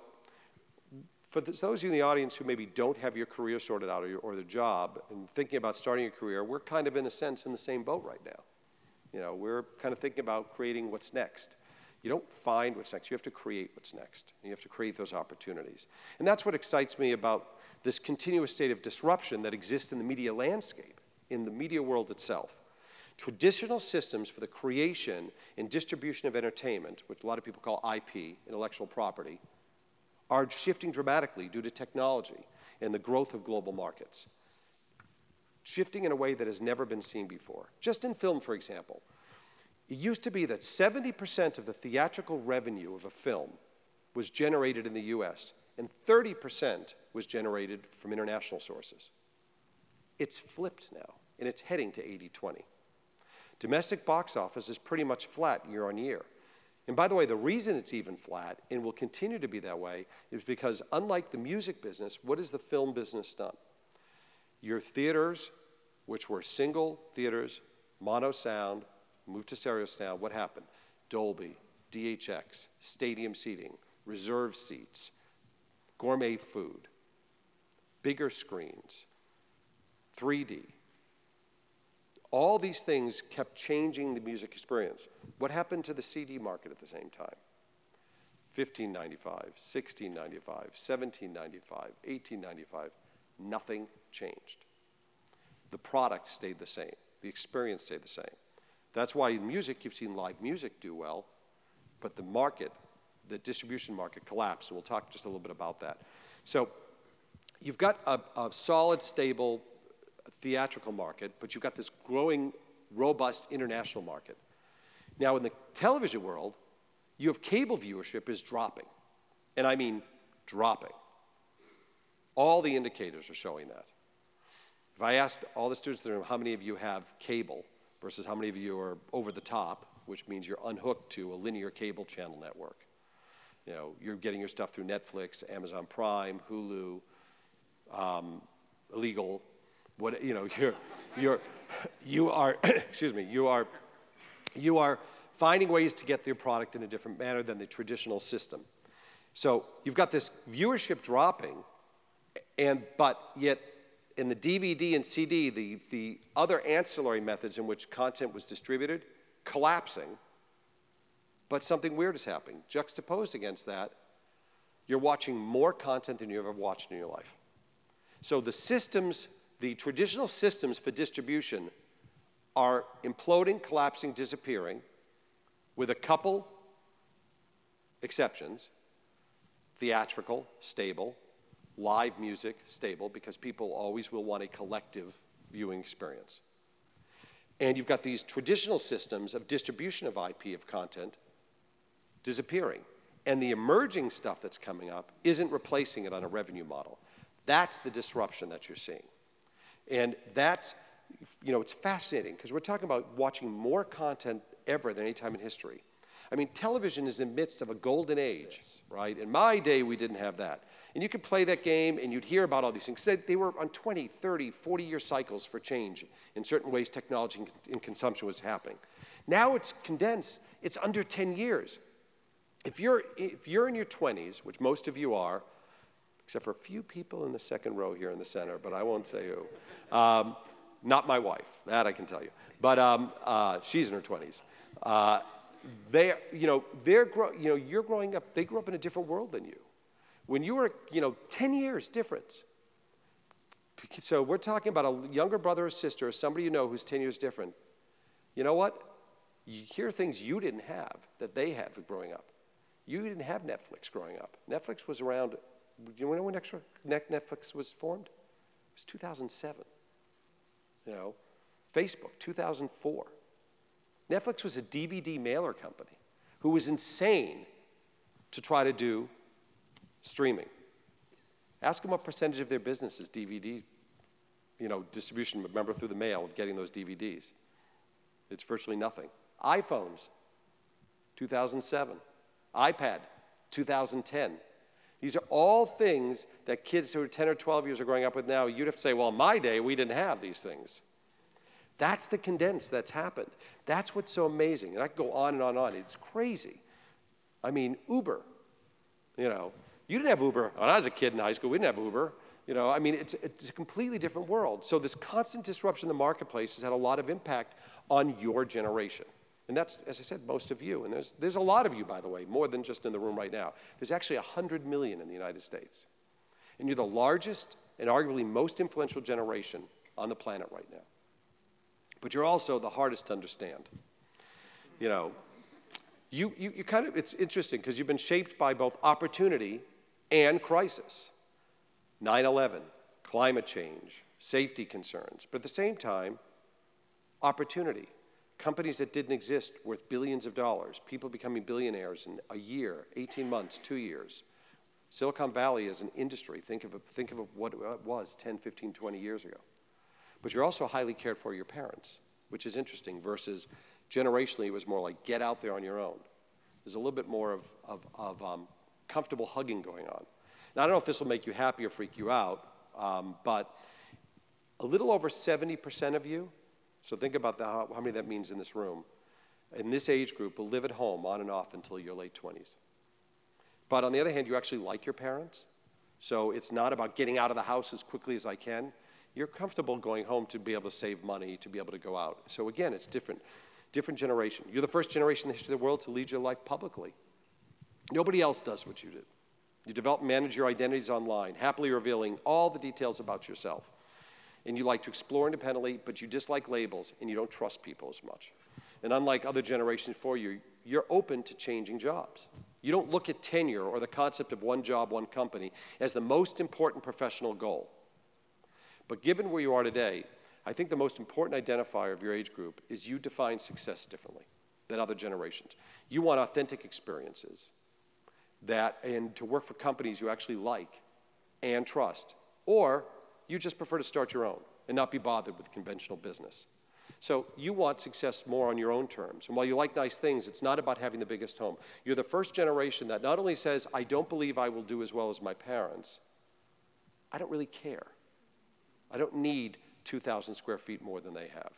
for those of you in the audience who maybe don't have your career sorted out or the job and thinking about starting a career, we're kind of in a sense in the same boat right now. We're kind of thinking about creating what's next. You don't find what's next, you have to create what's next. And you have to create those opportunities. And that's what excites me about this continuous state of disruption that exists in the media landscape, in the media world itself. Traditional systems for the creation and distribution of entertainment, which a lot of people call IP, intellectual property, are shifting dramatically due to technology and the growth of global markets. Shifting in a way that has never been seen before. Just in film, for example, it used to be that 70% of the theatrical revenue of a film was generated in the US, and 30% was generated from international sources. It's flipped now, and it's heading to 80-20. Domestic box office is pretty much flat year on year. And by the way, the reason it's even flat, and will continue to be that way, is because unlike the music business, what has the film business done? Your theaters, which were single theaters, mono sound, moved to stereo sound, what happened? Dolby, DHX, stadium seating, reserved seats, gourmet food, bigger screens, 3D. All these things kept changing the music experience. What happened to the CD market at the same time? $15.95, $16.95, $17.95, $18.95. Nothing changed. The product stayed the same. The experience stayed the same. That's why in music, you've seen live music do well, but the market, the distribution market collapsed, and we'll talk just a little bit about that. So you've got a solid, stable theatrical market, but you've got this growing, robust international market. Now, in the television world, you have cable viewership is dropping, and I mean dropping. All the indicators are showing that. If I asked all the students in the room how many of you have cable versus how many of you are over the top, which means you're unhooked to a linear cable channel network. You're getting your stuff through Netflix, Amazon Prime, Hulu, illegal, what, you know, you are, excuse me, you are finding ways to get your product in a different manner than the traditional system. So you've got this viewership dropping, but yet in the DVD and CD, the other ancillary methods in which content was distributed, collapsing, but something weird is happening. Juxtaposed against that, you're watching more content than you've ever watched in your life. So the systems, the traditional systems for distribution are imploding, collapsing, disappearing, with a couple exceptions: theatrical, stable; live music, stable, because people always will want a collective viewing experience. And you've got these traditional systems of distribution of IP, of content, disappearing. And the emerging stuff that's coming up isn't replacing it on a revenue model. That's the disruption that you're seeing. And that's, you know, it's fascinating, because we're talking about watching more content ever than any time in history. I mean, television is in the midst of a golden age, right? In my day, we didn't have that. And you could play that game, and you'd hear about all these things. They were on 20, 30, 40-year cycles for change. In certain ways, technology and consumption was happening. Now it's condensed. It's under 10 years. If you're in your 20s, which most of you are, except for a few people in the second row here in the center, but I won't say who. Not my wife, that I can tell you. But she's in her 20s. You're growing up, they grew up in a different world than you. When you were, 10 years difference. So we're talking about a younger brother or sister, or somebody you know who's 10 years different. You know what? You hear things you didn't have that they had growing up. You didn't have Netflix growing up. Netflix was around, you know when Netflix was formed? It was 2007. Facebook, 2004. Netflix was a DVD mailer company who was insane to try to do streaming. Ask them what percentage of their business is DVD, distribution, remember, through the mail of getting those DVDs. It's virtually nothing. iPhones, 2007. iPad, 2010. These are all things that kids who are 10 or 12 years are growing up with now. You'd have to say, well, in my day, we didn't have these things. That's the condense that's happened. That's what's so amazing. And I could go on and on and on. It's crazy. I mean, Uber, you didn't have Uber. When I was a kid in high school, we didn't have Uber. I mean, it's a completely different world. So this constant disruption in the marketplace has had a lot of impact on your generation. And that's, as I said, most of you. And there's a lot of you, by the way, more than just in the room right now. There's actually 100 million in the United States. And you're the largest and arguably most influential generation on the planet right now. But you're also the hardest to understand. You kind of, it's interesting because you've been shaped by both opportunity and crisis. 9/11, climate change, safety concerns. But at the same time, opportunity. Companies that didn't exist worth billions of dollars, people becoming billionaires in a year, 18 months, 2 years. Silicon Valley as an industry, think of what it was 10, 15, 20 years ago. But you're also highly cared for your parents, which is interesting, versus generationally it was more like get out there on your own. There's a little bit more of comfortable hugging going on. Now, I don't know if this will make you happy or freak you out, but a little over 70% of you, so think about how many that means in this room, in this age group will live at home on and off until your late 20s. But on the other hand, you actually like your parents, so it's not about getting out of the house as quickly as I can. You're comfortable going home to be able to save money, to be able to go out. So again, it's different generation. You're the first generation in the history of the world to lead your life publicly. Nobody else does what you did. You develop and manage your identities online, happily revealing all the details about yourself. And you like to explore independently, but you dislike labels, and you don't trust people as much. And unlike other generations before you, you're open to changing jobs. You don't look at tenure or the concept of one job, one company as the most important professional goal. But given where you are today, I think the most important identifier of your age group is you define success differently than other generations. You want authentic experiences and to work for companies you actually like and trust. Or you just prefer to start your own and not be bothered with conventional business. So you want success more on your own terms. And while you like nice things, it's not about having the biggest home. You're the first generation that not only says, I don't believe I will do as well as my parents, I don't really care. I don't need 2,000 square feet more than they have.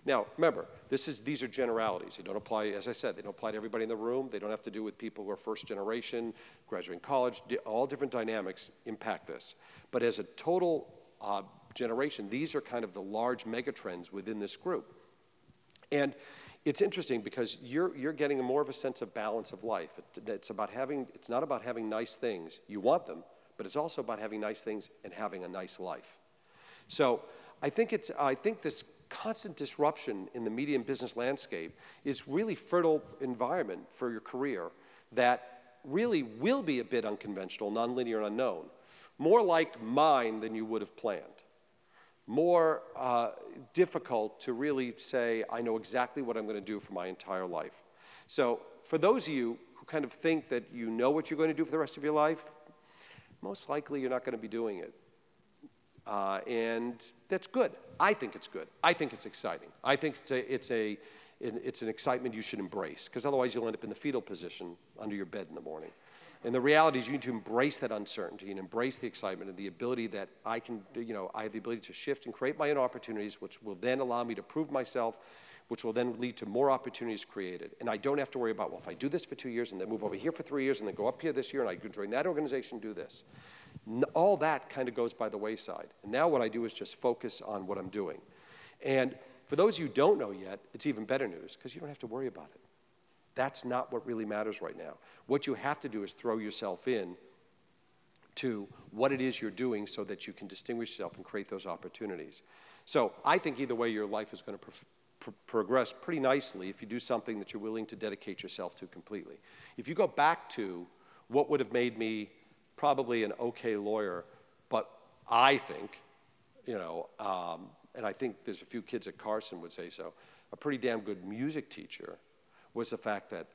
Now, remember, these are generalities. They don't apply, as I said, they don't apply to everybody in the room. They don't have to do with people who are first generation, graduating college. All different dynamics impact this. But as a total generation, these are kind of the large megatrends within this group. And it's interesting because you're getting more of a sense of balance of life. It's not about having nice things. You want them, but it's also about having nice things and having a nice life. So I think this constant disruption in the media and business landscape is really fertile environment for your career that really will be a bit unconventional, nonlinear, and unknown. More like mine than you would have planned. More difficult to really say, I know exactly what I'm going to do for my entire life. So for those of you who kind of think that you know what you're going to do for the rest of your life, most likely you're not going to be doing it. And that's good. I think it's good. I think it's exciting. I think it's an excitement you should embrace, because otherwise you'll end up in the fetal position under your bed in the morning. And the reality is you need to embrace that uncertainty and embrace the excitement and the ability that I have the ability to shift and create my own opportunities, which will then allow me to prove myself, which will then lead to more opportunities created. And I don't have to worry about, well, if I do this for 2 years and then move over here for 3 years and then go up here this year and I can join that organization and do this. All that kind of goes by the wayside. And now what I do is just focus on what I'm doing. And for those of you who don't know yet, it's even better news, because you don't have to worry about it. That's not what really matters right now. What you have to do is throw yourself in to what it is you're doing so that you can distinguish yourself and create those opportunities. So I think either way your life is going to progress pretty nicely if you do something that you're willing to dedicate yourself to completely. If you go back to what would have made me probably an okay lawyer, but I think, and I think there's a few kids at Carson would say so, a pretty damn good music teacher was the fact that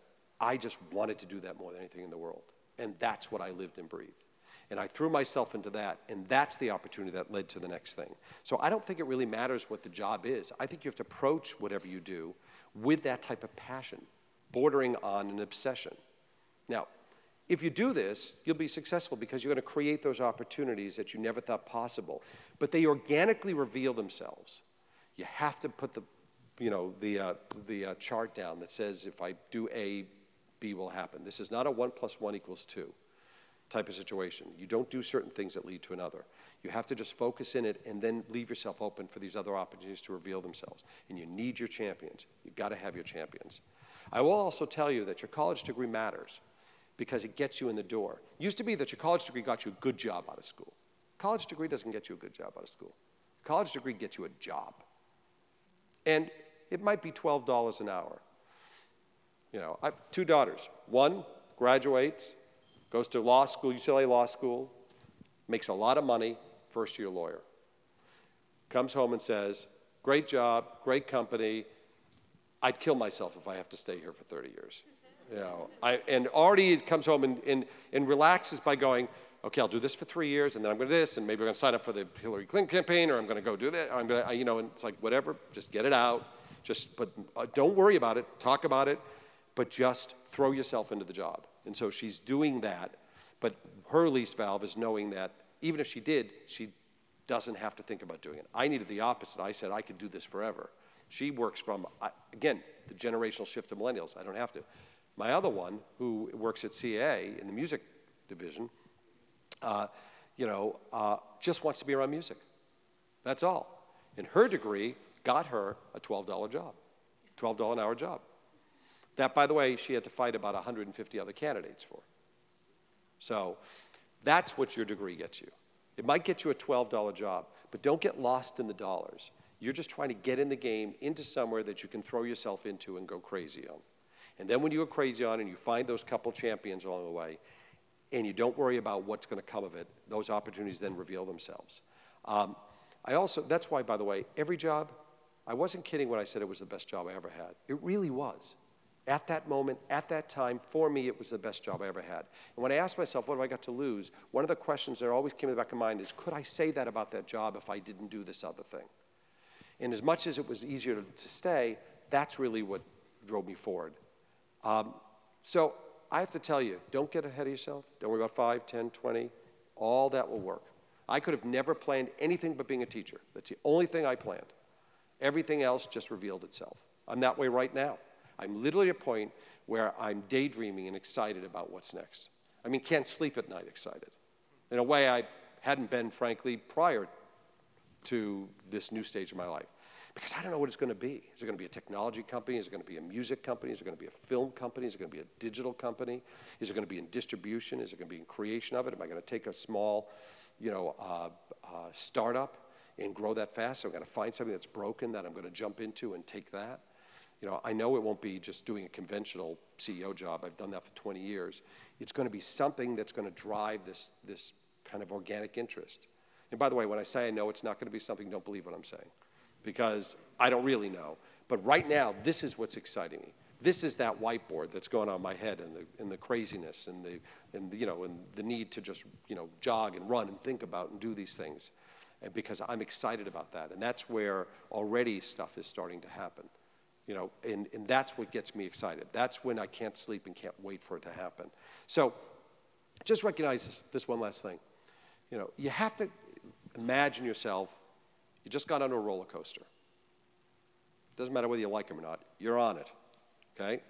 I just wanted to do that more than anything in the world. And that's what I lived and breathed. And I threw myself into that, and that's the opportunity that led to the next thing. So I don't think it really matters what the job is. I think you have to approach whatever you do with that type of passion, bordering on an obsession. Now, if you do this, you'll be successful because you're going to create those opportunities that you never thought possible. But they organically reveal themselves. You have to put the chart down that says if I do A, B will happen. This is not a 1 + 1 = 2 type of situation. You don't do certain things that lead to another. You have to just focus in it and then leave yourself open for these other opportunities to reveal themselves. And you need your champions. You've got to have your champions. I will also tell you that your college degree matters because it gets you in the door. It used to be that your college degree got you a good job out of school. College degree doesn't get you a good job out of school. College degree gets you a job. And it might be $12 an hour. I have 2 daughters. One graduates, goes to law school, UCLA Law School, makes a lot of money, first-year lawyer. Comes home and says, great job, great company. I'd kill myself if I have to stay here for 30 years. And already comes home and relaxes by going, okay, I'll do this for 3 years, and then I'm going to do this, and maybe I'm going to sign up for the Hillary Clinton campaign, or I'm going to go do that. I'm going to, and it's like, whatever, just get it out. But don't worry about it. Talk about it, but just throw yourself into the job. And so she's doing that, but her release valve is knowing that even if she did, she doesn't have to think about doing it. I needed the opposite. I said I could do this forever. She works from, again, the generational shift of millennials. I don't have to. My other one, who works at CAA in the music division, just wants to be around music. That's all. And her degree got her a $12 job, $12 an hour job. That, by the way, she had to fight about 150 other candidates for. So that's what your degree gets you. It might get you a $12 job, but don't get lost in the dollars. You're just trying to get in the game into somewhere that you can throw yourself into and go crazy on. And then when you go crazy on and you find those couple champions along the way, and you don't worry about what's going to come of it, those opportunities then reveal themselves. That's why, by the way, every job, I wasn't kidding when I said it was the best job I ever had. It really was. At that moment, at that time, for me, it was the best job I ever had. And when I asked myself, what have I got to lose? One of the questions that always came to the back of my mind is, could I say that about that job if I didn't do this other thing? And as much as it was easier to stay, that's really what drove me forward. So I have to tell you, don't get ahead of yourself. Don't worry about 5, 10, 20. All that will work. I could have never planned anything but being a teacher. That's the only thing I planned. Everything else just revealed itself. I'm that way right now. I'm literally at a point where I'm daydreaming and excited about what's next. I mean, can't sleep at night excited. In a way I hadn't been, frankly, prior to this new stage of my life. Because I don't know what it's going to be. Is it going to be a technology company? Is it going to be a music company? Is it going to be a film company? Is it going to be a digital company? Is it going to be in distribution? Is it going to be in creation of it? Am I going to take a small, startup and grow that fast? So I'm going to find something that's broken that I'm going to jump into and take that. I know it won't be just doing a conventional CEO job. I've done that for 20 years. It's going to be something that's going to drive this kind of organic interest. And by the way, when I say I know it's not going to be something, don't believe what I'm saying, because I don't really know. But right now, this is what's exciting me. This is that whiteboard that's going on in my head, and the craziness, and the need to just jog and run and think about and do these things, and because I'm excited about that, and that's where already stuff is starting to happen. And that's what gets me excited. That's when I can't sleep and can't wait for it to happen. So just recognize this one last thing. You have to imagine yourself, you just got on a roller coaster. Doesn't matter whether you like them or not, you're on it, okay?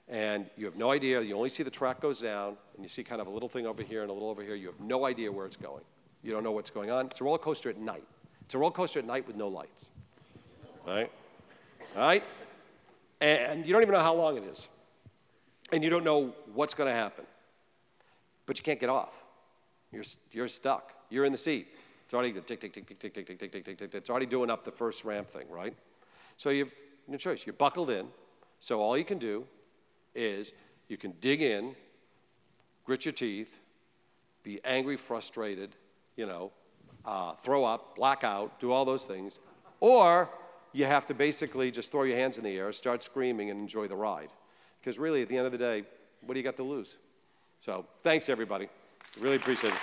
And you have no idea, you only see the track goes down, and you see kind of a little thing over here and a little over here. You have no idea where it's going. You don't know what's going on. It's a roller coaster at night. It's a roller coaster at night with no lights, right? All right? And you don't even know how long it is. And you don't know what's going to happen. But you can't get off. You're stuck. You're in the seat. It's already tick, tick, tick, tick, tick, tick, tick, tick, tick, tick, tick. It's already doing up the first ramp thing, right? So you have no choice. You're buckled in. So all you can do is you can dig in, grit your teeth, be angry, frustrated, throw up, black out, do all those things. Or you have to basically just throw your hands in the air, start screaming, and enjoy the ride. Because really, at the end of the day, what do you got to lose? So thanks, everybody. Really appreciate it.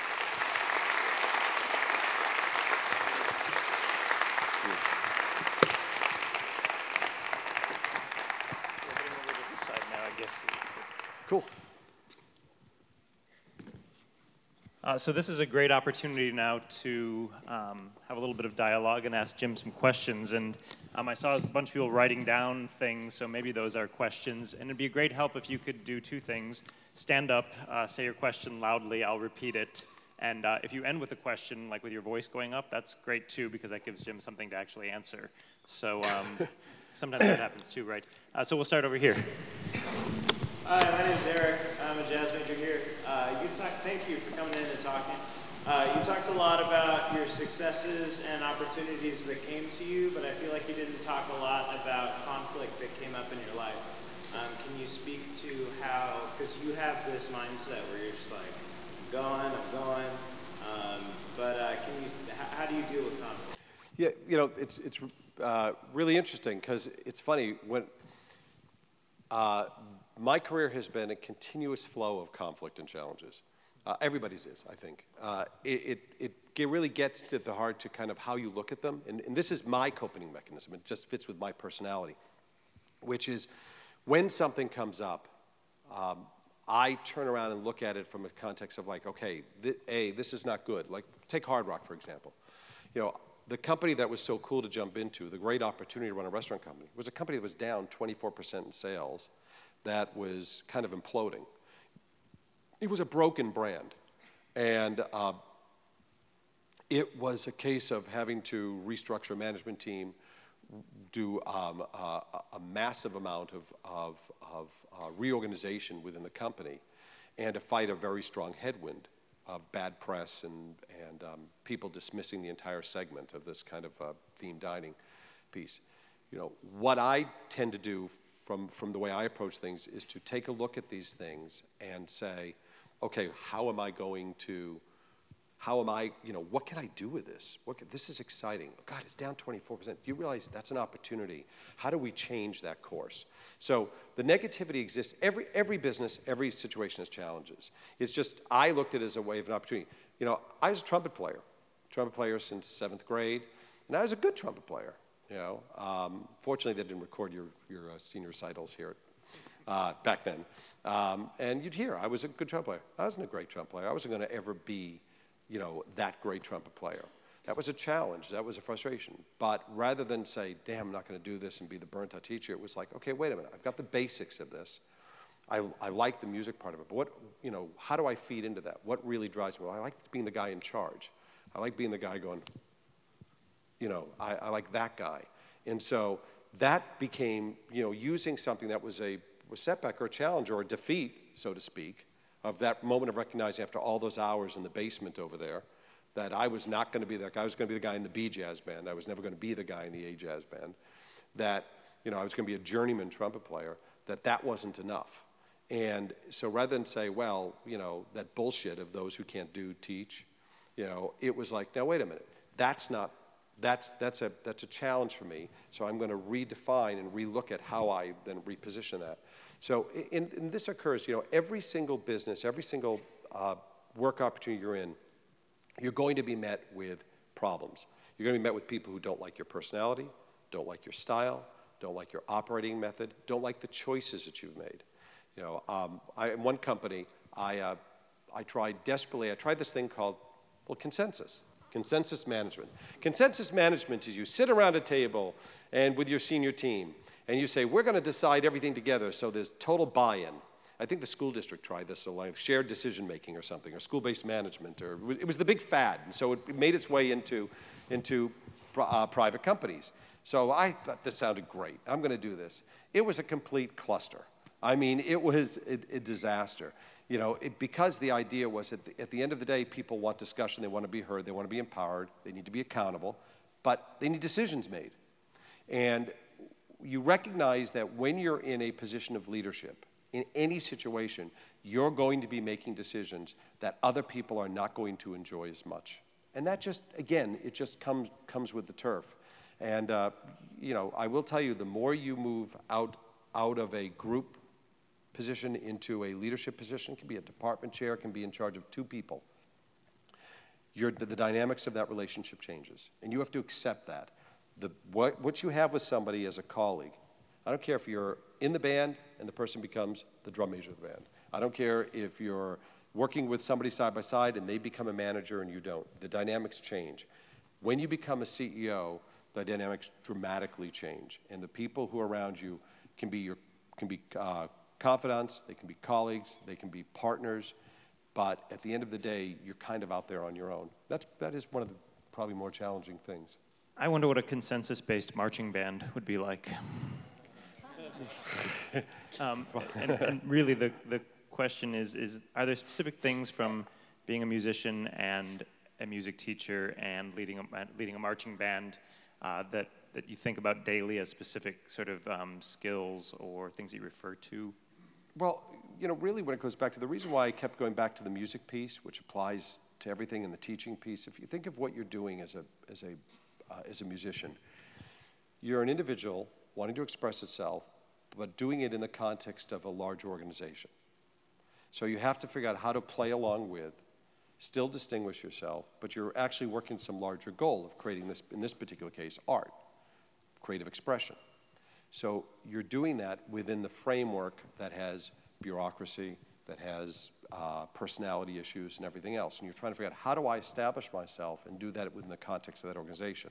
Cool. So this is a great opportunity now to have a little bit of dialogue and ask Jim some questions. And I saw a bunch of people writing down things, so maybe those are questions. And it'd be a great help if you could do two things. Stand up, say your question loudly, I'll repeat it. And if you end with a question, like with your voice going up, that's great too, because that gives Jim something to actually answer. So sometimes that happens too, right? So we'll start over here. Hi, my name is Eric. I'm a jazz major here. Thank you for coming in and talking. You talked a lot about your successes and opportunities that came to you, but I feel like you didn't talk a lot about conflict that came up in your life. Can you speak to how, because you have this mindset where you're just like, I'm going, how do you deal with conflict? Yeah, it's really interesting, because it's funny, when my career has been a continuous flow of conflict and challenges. Everybody's is, I think. It really gets to the heart to kind of how you look at them. And this is my coping mechanism. It just fits with my personality, which is when something comes up, I turn around and look at it from a context of like, okay, this is not good. Like, take Hard Rock, for example. The company that was so cool to jump into, the great opportunity to run a restaurant company, was a company that was down 24% in sales, that was kind of imploding. It was a broken brand. And it was a case of having to restructure a management team, do a massive amount of reorganization within the company, and to fight a very strong headwind of bad press and people dismissing the entire segment of this kind of themed dining piece. What I tend to do from the way I approach things is to take a look at these things and say, okay, what can I do with this? This is exciting. Oh, God, it's down 24%. Do you realize that's an opportunity? How do we change that course? So the negativity exists. Every business, every situation has challenges. It's just, I looked at it as a way of an opportunity. I was a trumpet player since 7th grade, and I was a good trumpet player. Fortunately, they didn't record your senior recitals here back then. And you'd hear, I was a good trumpet player. I wasn't a great trumpet player. I wasn't going to ever be you know, that great trumpet player. That was a challenge, that was a frustration. But rather than say, damn, I'm not gonna do this and be the burnt out teacher, it was like, okay, wait a minute, I've got the basics of this. I like the music part of it, but what, you know, how do I feed into that? What really drives me? Well, I like being the guy in charge. I like being the guy going, you know, I like that guy. And so that became, you know, using something that was a setback or a challenge or a defeat, so to speak, of that moment of recognizing after all those hours in the basement over there, that I was not going to be that guy. I was going to be the guy in the B jazz band. I was never going to be the guy in the A jazz band. That, you know, I was going to be a journeyman trumpet player, that wasn't enough. And so rather than say, well, you know, that bullshit of those who can't teach, you know, it was like, now wait a minute, that's a challenge for me. So I'm going to redefine and relook at how I then reposition that. So and this occurs, you know, every single business, every single work opportunity you're in, you're going to be met with problems. You're going to be met with people who don't like your personality, don't like your style, don't like your operating method, don't like the choices that you've made. You know, in one company, I tried desperately, I tried this thing called, well, consensus management. Consensus management is you sit around a table and with your senior team, and you say, we're going to decide everything together so there's total buy-in. I think the school district tried this, so like shared decision-making or something, or school-based management, or it was the big fad, and so it made its way into private companies. So I thought this sounded great. I'm going to do this. It was a complete cluster. I mean, it was a disaster. You know, because the idea was at the end of the day, people want discussion, they want to be heard, they want to be empowered, they need to be accountable, but they need decisions made. And you recognize that when you're in a position of leadership, in any situation, you're going to be making decisions that other people are not going to enjoy as much. And that just, again, it just comes with the turf. And, you know, I will tell you, the more you move out of a group position into a leadership position, it can be a department chair, it can be in charge of 2 people, the dynamics of that relationship changes. And you have to accept that. What you have with somebody as a colleague, I don't care if you're in the band and the person becomes the drum major of the band. I don't care if you're working with somebody side by side and they become a manager and you don't. The dynamics change. When you become a CEO, the dynamics dramatically change. And the people who are around you can be confidants, they can be colleagues, they can be partners, but at the end of the day, you're kind of out there on your own. That is one of the probably more challenging things. I wonder what a consensus-based marching band would be like. And really the question is, are there specific things from being a musician and a music teacher and leading a marching band that you think about daily as specific sort of skills or things that you refer to? Well, you know, really when it goes back to the reason why I kept going back to the music piece, which applies to everything in the teaching piece, if you think of what you're doing as a musician, you're an individual wanting to express itself, but doing it in the context of a large organization. So you have to figure out how to play along with, still distinguish yourself, but you're actually working some larger goal of creating this, in this particular case, art, creative expression. So you're doing that within the framework that has bureaucracy, that has personality issues and everything else. And you're trying to figure out, how do I establish myself and do that within the context of that organization?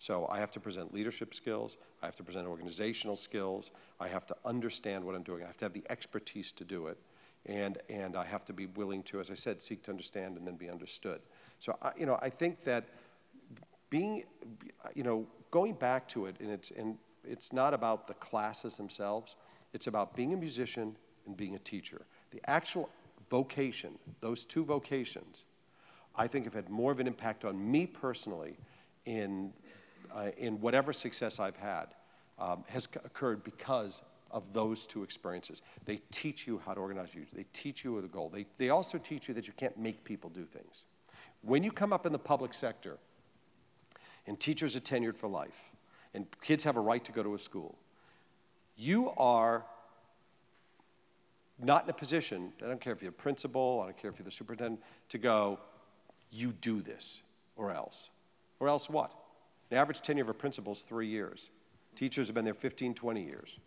So I have to present leadership skills, I have to present organizational skills, I have to understand what I'm doing, I have to have the expertise to do it, and I have to be willing to, as I said, seek to understand and then be understood. So you know, I think that being, you know, going back to it, and it's not about the classes themselves, it's about being a musician and being a teacher. The actual vocation, those 2 vocations, I think have had more of an impact on me personally in whatever success I've had, has occurred because of those 2 experiences. They teach you how to organize you. They teach you the goal. They also teach you that you can't make people do things. When you come up in the public sector, and teachers are tenured for life, and kids have a right to go to a school, you are not in a position, I don't care if you're a principal, I don't care if you're the superintendent, to go, you do this, or else. Or else what? The average tenure of a principal is 3 years. Teachers have been there 15, 20 years.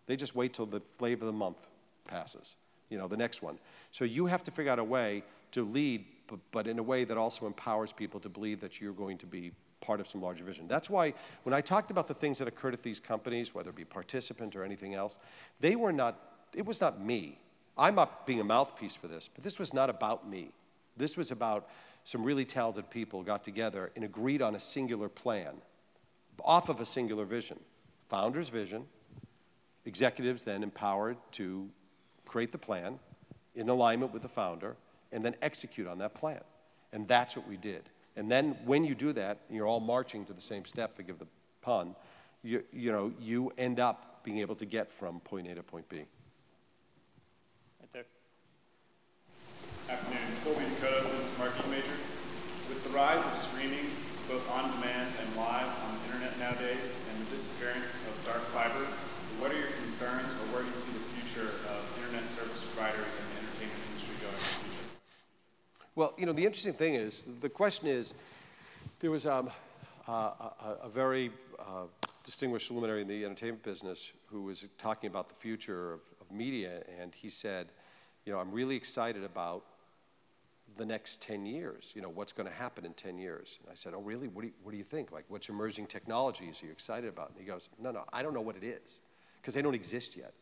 They just wait till the flavor of the month passes, you know, the next one. So you have to figure out a way to lead but in a way that also empowers people to believe that you're going to be part of some larger vision. That's why when I talked about the things that occurred at these companies, whether it be participant or anything else, it was not me. I'm not being a mouthpiece for this, but this was not about me. This was about some really talented people got together and agreed on a singular plan, off of a singular vision. Founder's vision, executives then empowered to create the plan in alignment with the founder, and then execute on that plan. And that's what we did. And then when you do that, and you're all marching to the same step, forgive the pun, you end up being able to get from point A to point B. Right there. Afternoon, Colby Dakota, business marketing major. With the rise of streaming, both on demand and live on the internet nowadays, and the disappearance of dark fiber, what are your concerns, or where do you see the future of internet service providers and the entertainment industry going in the future? Well, the interesting thing is, the question is, there was a very distinguished luminary in the entertainment business who was talking about the future of media, and he said, I'm really excited about the next 10 years, what's going to happen in 10 years. And I said, oh, really? What do you think? Like, which emerging technologies are you excited about? And he goes, no, I don't know what it is, because they don't exist yet.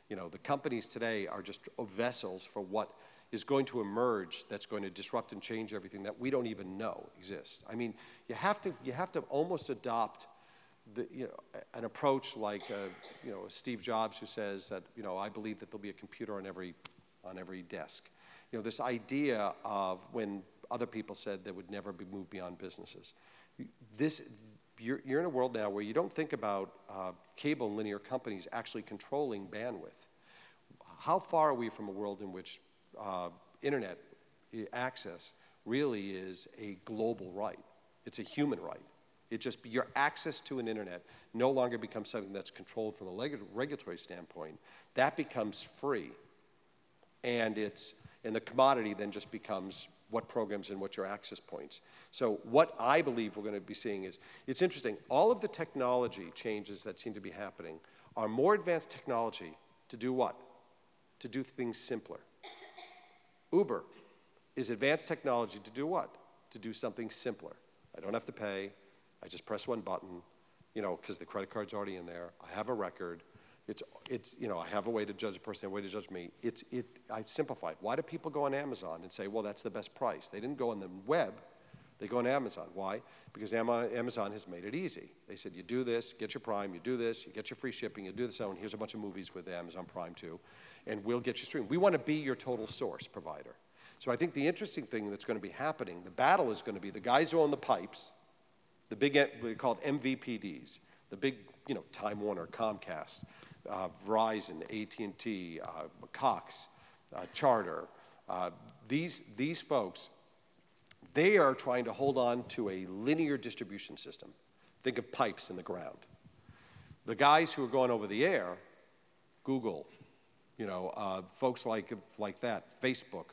The companies today are just vessels for what is going to emerge that's going to disrupt and change everything that we don't even know exists. I mean, you have to almost adopt an approach like Steve Jobs, who says that I believe that there'll be a computer on every desk. This idea of when other people said they would never be moved beyond businesses. You're in a world now where you don't think about cable and linear companies actually controlling bandwidth. How far are we from a world in which internet access really is a global right? It's a human right. Your access to an internet no longer becomes something that's controlled from a regulatory standpoint. That becomes free. And the commodity then just becomes what programs and what your access points. So what I believe we're going to be seeing is, it's interesting, all of the technology changes that seem to be happening are more advanced technology to do what? To do things simpler. Uber is advanced technology to do what? To do something simpler. I don't have to pay. I just press one button, because the credit card's already in there. I have a record. I have a way to judge a person, a way to judge me. I've simplified. Why do people go on Amazon and say, well, that's the best price? They didn't go on the web. They go on Amazon. Why? Because Amazon has made it easy. They said, you do this, get your Prime, you do this, you get your free shipping, you do this, and here's a bunch of movies with Amazon Prime too, and we'll get you streamed. We want to be your total source provider. So I think the interesting thing that's going to be happening, the battle is going to be the guys who own the pipes, the big, we call it MVPDs, the big, Time Warner, Comcast, Verizon, AT&T, Cox, Charter. These folks, they are trying to hold on to a linear distribution system. Think of pipes in the ground. The guys who are going over the air, Google, folks like that, Facebook,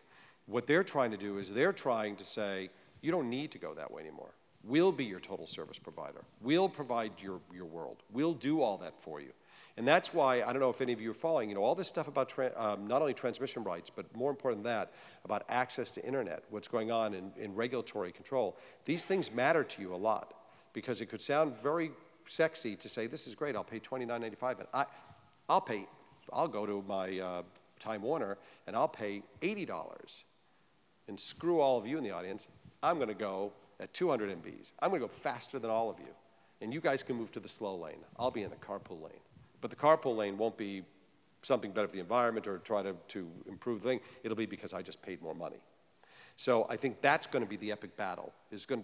what they're trying to do is they're trying to say, you don't need to go that way anymore. We'll be your total service provider. We'll provide your world. We'll do all that for you. And that's why, I don't know if any of you are following, all this stuff about not only transmission rights, but more important than that, about access to internet, what's going on in regulatory control. These things matter to you a lot, because it could sound very sexy to say, this is great, I'll pay $29.95, and I'll go to my Time Warner, and I'll pay $80. And screw all of you in the audience, I'm going to go at 200 MBs. I'm going to go faster than all of you. And you guys can move to the slow lane. I'll be in the carpool lane. But the carpool lane won't be something better for the environment or try to improve the thing. It'll be because I just paid more money. So I think that's going to be the epic battle.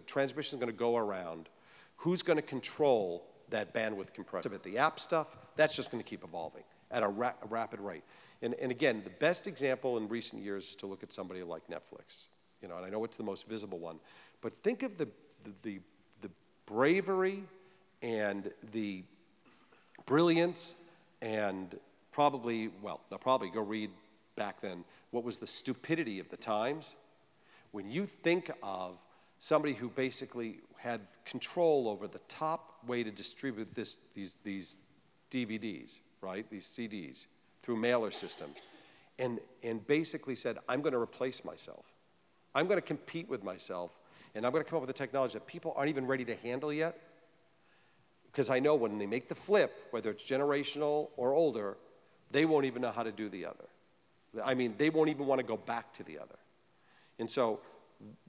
Transmission is going to go around. Who's going to control that bandwidth compression? The app stuff, that's just going to keep evolving at a rapid rate. And again, the best example in recent years is to look at somebody like Netflix. And I know it's the most visible one. But think of the bravery and the brilliance and probably go read back then what was the stupidity of the times. When you think of somebody who basically had control over the top way to distribute these DVDs, right, these CDs, through mailer system, and basically said, I'm going to replace myself. I'm going to compete with myself, and I'm going to come up with a technology that people aren't even ready to handle yet, because I know when they make the flip, whether it's generational or older, they won't even know how to do the other. I mean, they won't even want to go back to the other. And so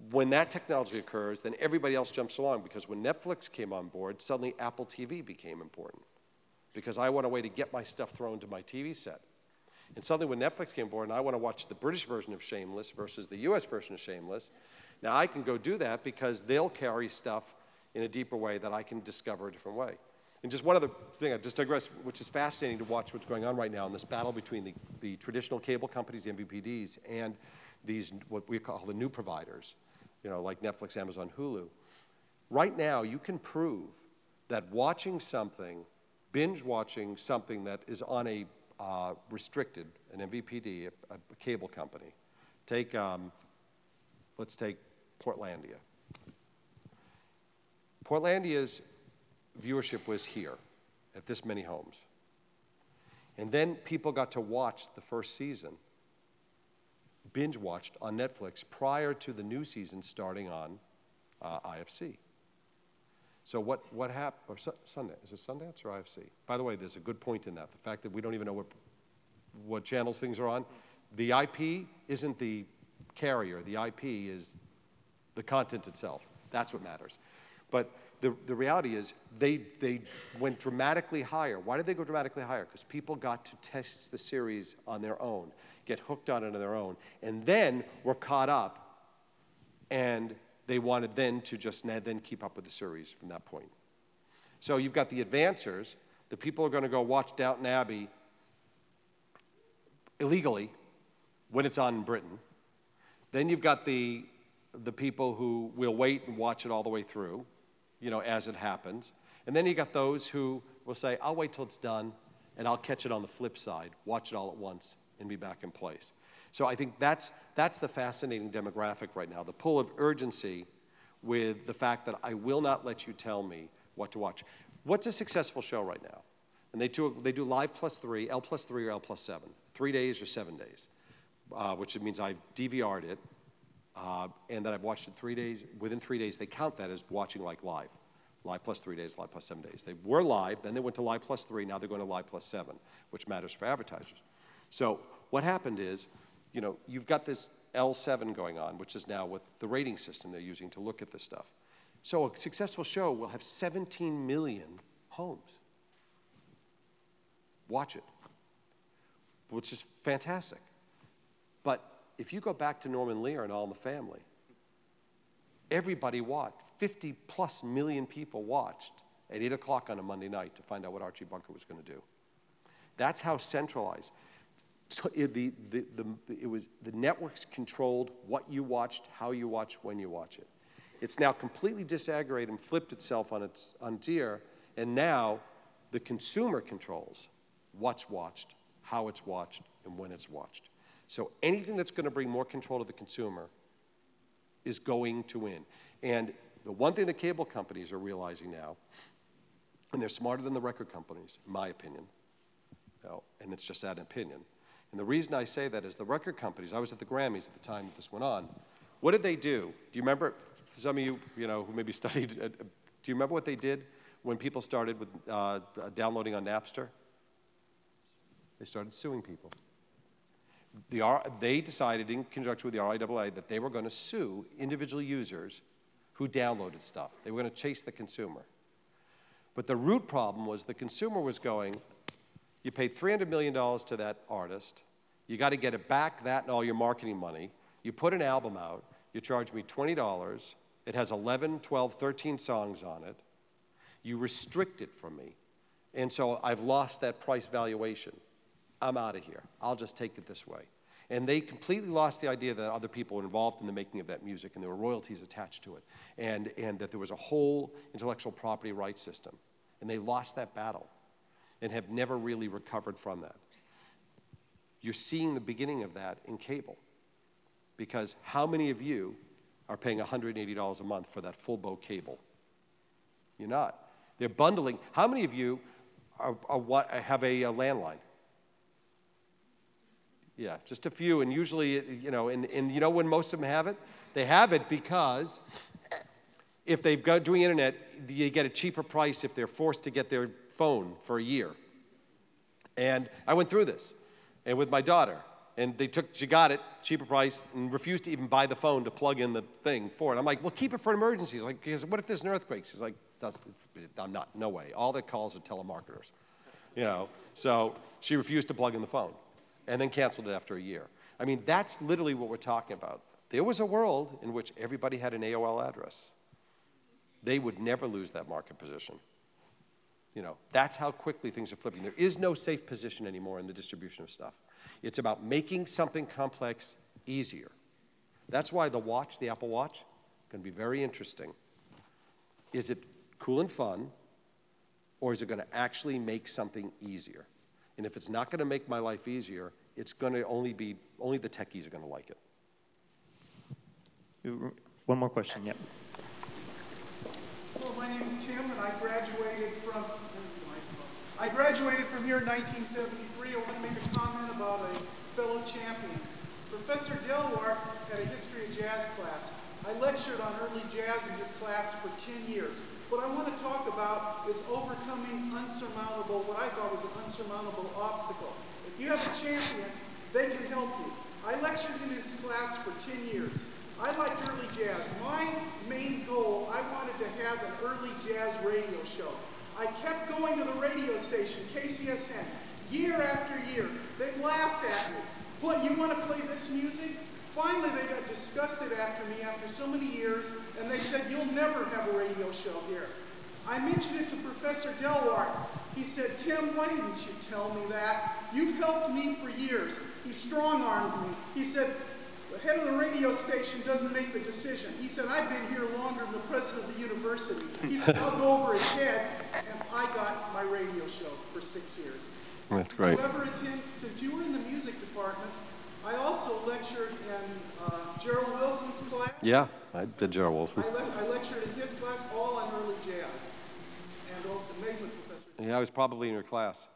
when that technology occurs, then everybody else jumps along, because when Netflix came on board, suddenly Apple TV became important, because I want a way to get my stuff thrown to my TV set. And suddenly when Netflix came aboard and I want to watch the British version of Shameless versus the US version of Shameless, now I can go do that because they'll carry stuff in a deeper way that I can discover a different way. And just one other thing, I just digress, which is fascinating to watch what's going on right now in this battle between the traditional cable companies, the MVPDs, and these, what we call the new providers, like Netflix, Amazon, Hulu. Right now, you can prove that watching something, binge watching something that is on a restricted, an MVPD, a cable company. Let's take Portlandia. Portlandia's viewership was here, at this many homes. And then people got to watch the first season, binge watched on Netflix prior to the new season starting on IFC. So what happened, or Sundance, is it Sundance or IFC? By the way, there's a good point in that, the fact that we don't even know what channels things are on. The IP isn't the carrier, the IP is the content itself. That's what matters. But the reality is they went dramatically higher. Why did they go dramatically higher? Because people got to test the series on their own, get hooked on it on their own, and then were caught up, and they wanted then to just then keep up with the series from that point. So you've got the advancers, the people are going to go watch Downton Abbey illegally when it's on in Britain. Then you've got the people who will wait and watch it all the way through, as it happens. And then you got those who will say, I'll wait till it's done, and I'll catch it on the flip side, watch it all at once, and be back in place. So I think that's the fascinating demographic right now, the pull of urgency with the fact that I will not let you tell me what to watch. What's a successful show right now? And they do live +3, L+3 or L+7, 3 days or 7 days, which means I've DVR'd it, and that I've watched it 3 days. Within 3 days, they count that as watching like live. Live +3 days, live +7 days. They were live, then they went to live +3, now they're going to live +7, which matters for advertisers. So what happened is, you've got this L7 going on, which is now with the rating system they're using to look at this stuff. So a successful show will have 17 million homes watch it, which is fantastic. But if you go back to Norman Lear and All in the Family, everybody watched. 50+ million people watched at 8 o'clock on a Monday night to find out what Archie Bunker was going to do. That's how centralized. So the networks controlled what you watched, how you watched, when you watch it. It's now completely disaggregated and flipped itself on its ear, and now the consumer controls what's watched, how it's watched, and when it's watched. So anything that's going to bring more control to the consumer is going to win. And the one thing the cable companies are realizing now, and they're smarter than the record companies, in my opinion, and it's just that opinion. And the reason I say that is the record companies, I was at the Grammys at the time that this went on, what did they do? Do you remember, some of you, who maybe studied, do you remember what they did when people started with downloading on Napster? They started suing people. They decided in conjunction with the RIAA that they were going to sue individual users who downloaded stuff. They were going to chase the consumer. But the root problem was the consumer was going, you paid $300 million to that artist, you got to get it back, that and all your marketing money. You put an album out, you charge me $20, it has 11, 12, 13 songs on it, you restrict it from me, and so I've lost that price valuation. I'm out of here. I'll just take it this way. And they completely lost the idea that other people were involved in the making of that music and there were royalties attached to it and that there was a whole intellectual property rights system. And they lost that battle and have never really recovered from that. You're seeing the beginning of that in cable because how many of you are paying $180 a month for that full bow cable? You're not. They're bundling. How many of you have a landline? Yeah, just a few, and usually, you know, and you know when most of them have it? They have it because if they've got doing internet, you get a cheaper price if they're forced to get their phone for a year. And I went through this, and with my daughter, and she got it, cheaper price, and refused to even buy the phone to plug in the thing for it. I'm like, well, keep it for emergencies. Like, because what if there's an earthquake? She's like, I'm not, no way. All the calls are telemarketers, you know. So she refused to plug in the phone, and then canceled it after a year. I mean, that's literally what we're talking about. There was a world in which everybody had an AOL address. They would never lose that market position. You know, that's how quickly things are flipping. There is no safe position anymore in the distribution of stuff. It's about making something complex easier. That's why the watch, the Apple Watch, is going to be very interesting. Is it cool and fun, or is it going to actually make something easier? And if it's not going to make my life easier, it's going to only the techies are going to like it. One more question, yep. Hello, my name is Tim, and I graduated from here in 1973. I want to make a comment about a fellow champion. Professor Delwart had a history of jazz class. I lectured on early jazz in his class for 10 years. What I want to talk about is overcoming what I thought was an unsurmountable obstacle. If you have a champion, they can help you. I lectured in his class for 10 years. I liked early jazz. My main goal, I wanted to have an early jazz radio show. I kept going to the radio station, KCSN, year after year. They laughed at me. What, you want to play this music? Finally, they got disgusted after me after so many years, and they said, you'll never have a radio show here. I mentioned it to Professor Delwart. He said, Tim, why didn't you tell me that? You've helped me for years. He strong-armed me. He said, the head of the radio station doesn't make the decision. He said, I've been here longer than the president of the university. He said, I'll go over his head, and I got my radio show for 6 years. That's great. However, since you were in the music department, I also lectured in Gerald Wilson's class. Yeah, I did Gerald Wilson. I lectured in his class all on early jazz, and also made with Professor. Yeah, I was probably in your class.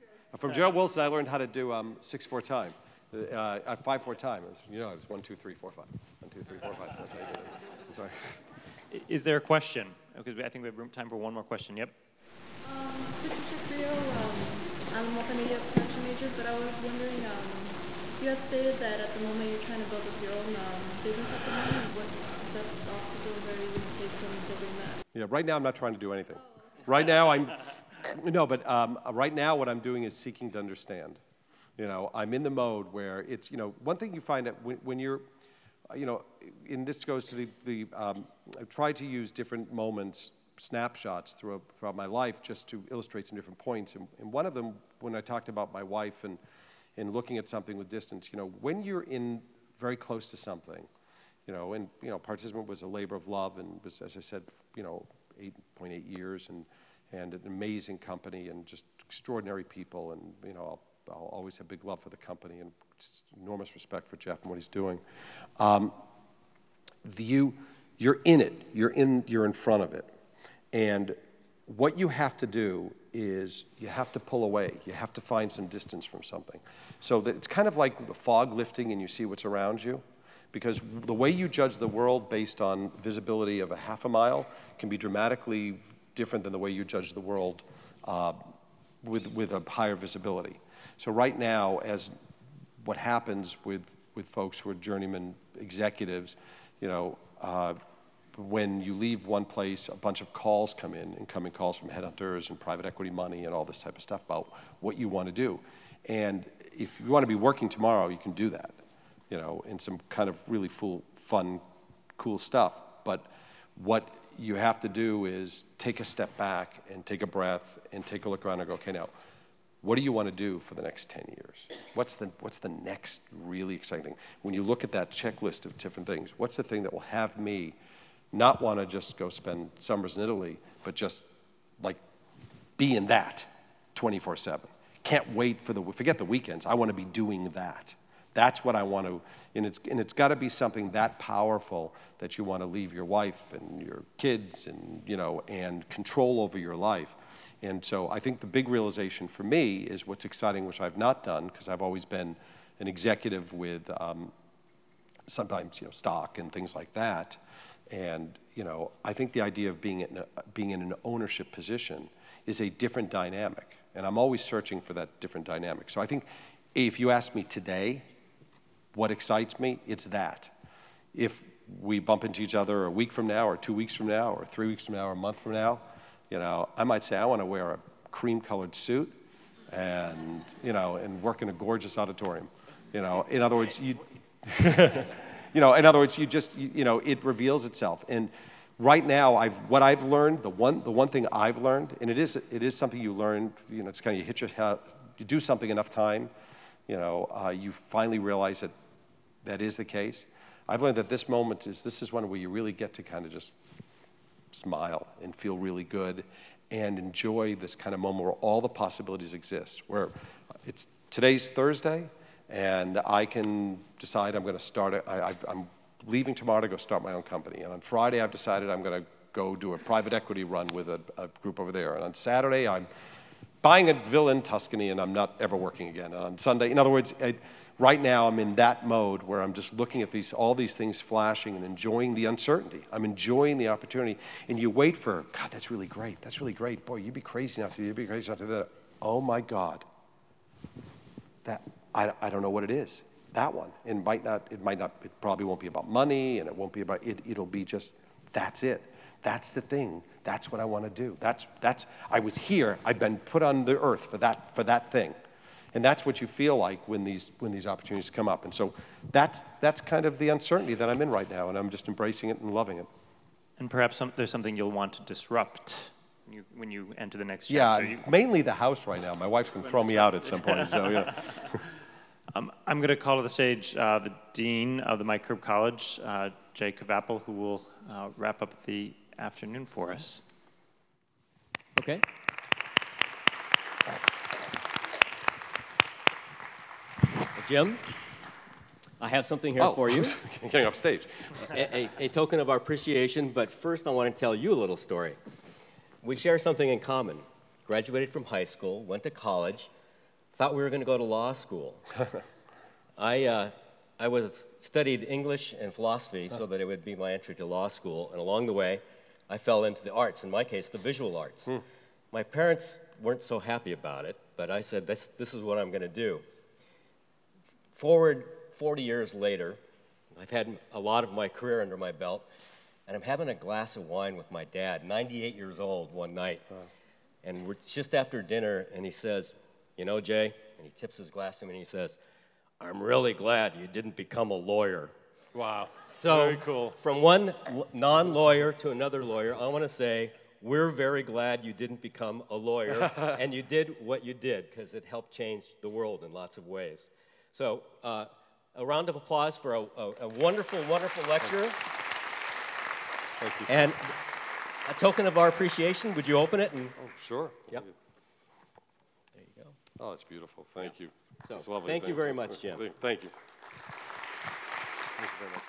Okay. From Gerald Wilson, I learned how to do 6/4 time. 5/4 time. You know, it's 1, 2, 3, 4, 5. 1, 2, 3, 4, 5. That's how you do it. Sorry. Is there a question? Because I think we have time for one more question. Yep. Patricia Creo, I'm a multimedia production major, but I was wondering, you had stated that at the moment you're trying to build up your own business at the moment. What steps, obstacles are you going to take from building that? Yeah, right now I'm not trying to do anything. Right now right now what I'm doing is seeking to understand. You know, I'm in the mode where it's, you know, one thing you find that when you're, you know, and this goes to I've tried to use different moments, snapshots throughout my life just to illustrate some different points. And one of them, when I talked about my wife and looking at something with distance, you know, when you're very close to something, you know, and, you know, Participant was a labor of love and was, as I said, you know, 8.8 years and an amazing company and just extraordinary people, and, you know, I'll always have big love for the company and enormous respect for Jeff and what he's doing. You're in it. You're in front of it. And what you have to do is you have to pull away. You have to find some distance from something. So that it's kind of like the fog lifting and you see what's around you. Because the way you judge the world based on visibility of a half a mile can be dramatically different than the way you judge the world with a higher visibility. So right now, as what happens with folks who are journeyman executives, you know, when you leave one place, a bunch of calls come in, incoming calls from headhunters and private equity money and all this type of stuff about what you want to do. And if you want to be working tomorrow, you can do that, you know, in some kind of really fun, cool stuff. But what you have to do is take a step back and take a breath and take a look around and go, okay, now, what do you want to do for the next 10 years? What's the next really exciting thing? When you look at that checklist of different things, what's the thing that will have me not want to just go spend summers in Italy, but just like be in that 24/7? Can't wait forget the weekends. I want to be doing that. That's what I want to, and it's got to be something that powerful that you want to leave your wife and your kids and, you know, and control over your life. And so I think the big realization for me is what's exciting, which I've not done, because I've always been an executive with sometimes stock and things like that. And I think the idea of being in an ownership position is a different dynamic. And I'm always searching for that different dynamic. So I think if you ask me today, what excites me, it's that. If we bump into each other a week from now, or 2 weeks from now, or 3 weeks from now, or a month from now, I might say I want to wear a cream-colored suit and and work in a gorgeous auditorium. In other words, it reveals itself. And right now, what I've learned, the one thing I've learned, and it is something you learn. It's kind of you hit your head, you do something enough time, you finally realize that is the case. I've learned that this is one where you really get to kind of just smile and feel really good and enjoy this kind of moment where all the possibilities exist. Where today's Thursday, and I can decide I'm going to start I'm leaving tomorrow to go start my own company. And on Friday, I've decided I'm going to go do a private equity run with a group over there. And on Saturday, I'm buying a villa in Tuscany, and I'm not ever working again. And on Sunday, in other words, right now I'm in that mode where I'm just looking at all these things flashing and enjoying the uncertainty. I'm enjoying the opportunity. And you wait for, God, that's really great. That's really great. Boy, you'd be crazy not to do that. Oh my God. I don't know what it is. That one. It probably won't be about money, and it won't be about, it'll be just, that's it. That's the thing. That's what I want to do. I was here. I've been put on the earth for that thing. And that's what you feel like when these opportunities come up. And so that's kind of the uncertainty that I'm in right now, and I'm just embracing it and loving it. And perhaps there's something you'll want to disrupt when you enter the next chapter. Yeah, mainly the house right now. My wife's going to throw me out at some point. So, I'm going to call to the stage the Dean of the Mike Curb College, Jay Kvapel, who will wrap up the afternoon for us. Okay. Jim, I have something here for you. Getting off stage. A token of our appreciation, but first I want to tell you a little story. We share something in common. Graduated from high school, went to college, thought we were going to go to law school. I studied English and philosophy so that it would be my entry to law school, and along the way, I fell into the arts, in my case, the visual arts. My parents weren't so happy about it, but I said, this is what I'm going to do. Forward 40 years later, I've had a lot of my career under my belt, and I'm having a glass of wine with my dad, 98 years old, one night. And we're just after dinner, and he says, Jay, and he tips his glass to me, and he says, I'm really glad you didn't become a lawyer. Wow. So, very cool. From one non-lawyer to another lawyer, I want to say, we're very glad you didn't become a lawyer, and you did what you did, because it helped change the world in lots of ways. So, a round of applause for a wonderful, wonderful lecture. Thank you, sir. And a token of our appreciation, would you open it? And Sure. Yep. There you go. Oh, that's beautiful. Thank you. So, That's lovely. thank you very much, Jim. Thank you. Thank you very much.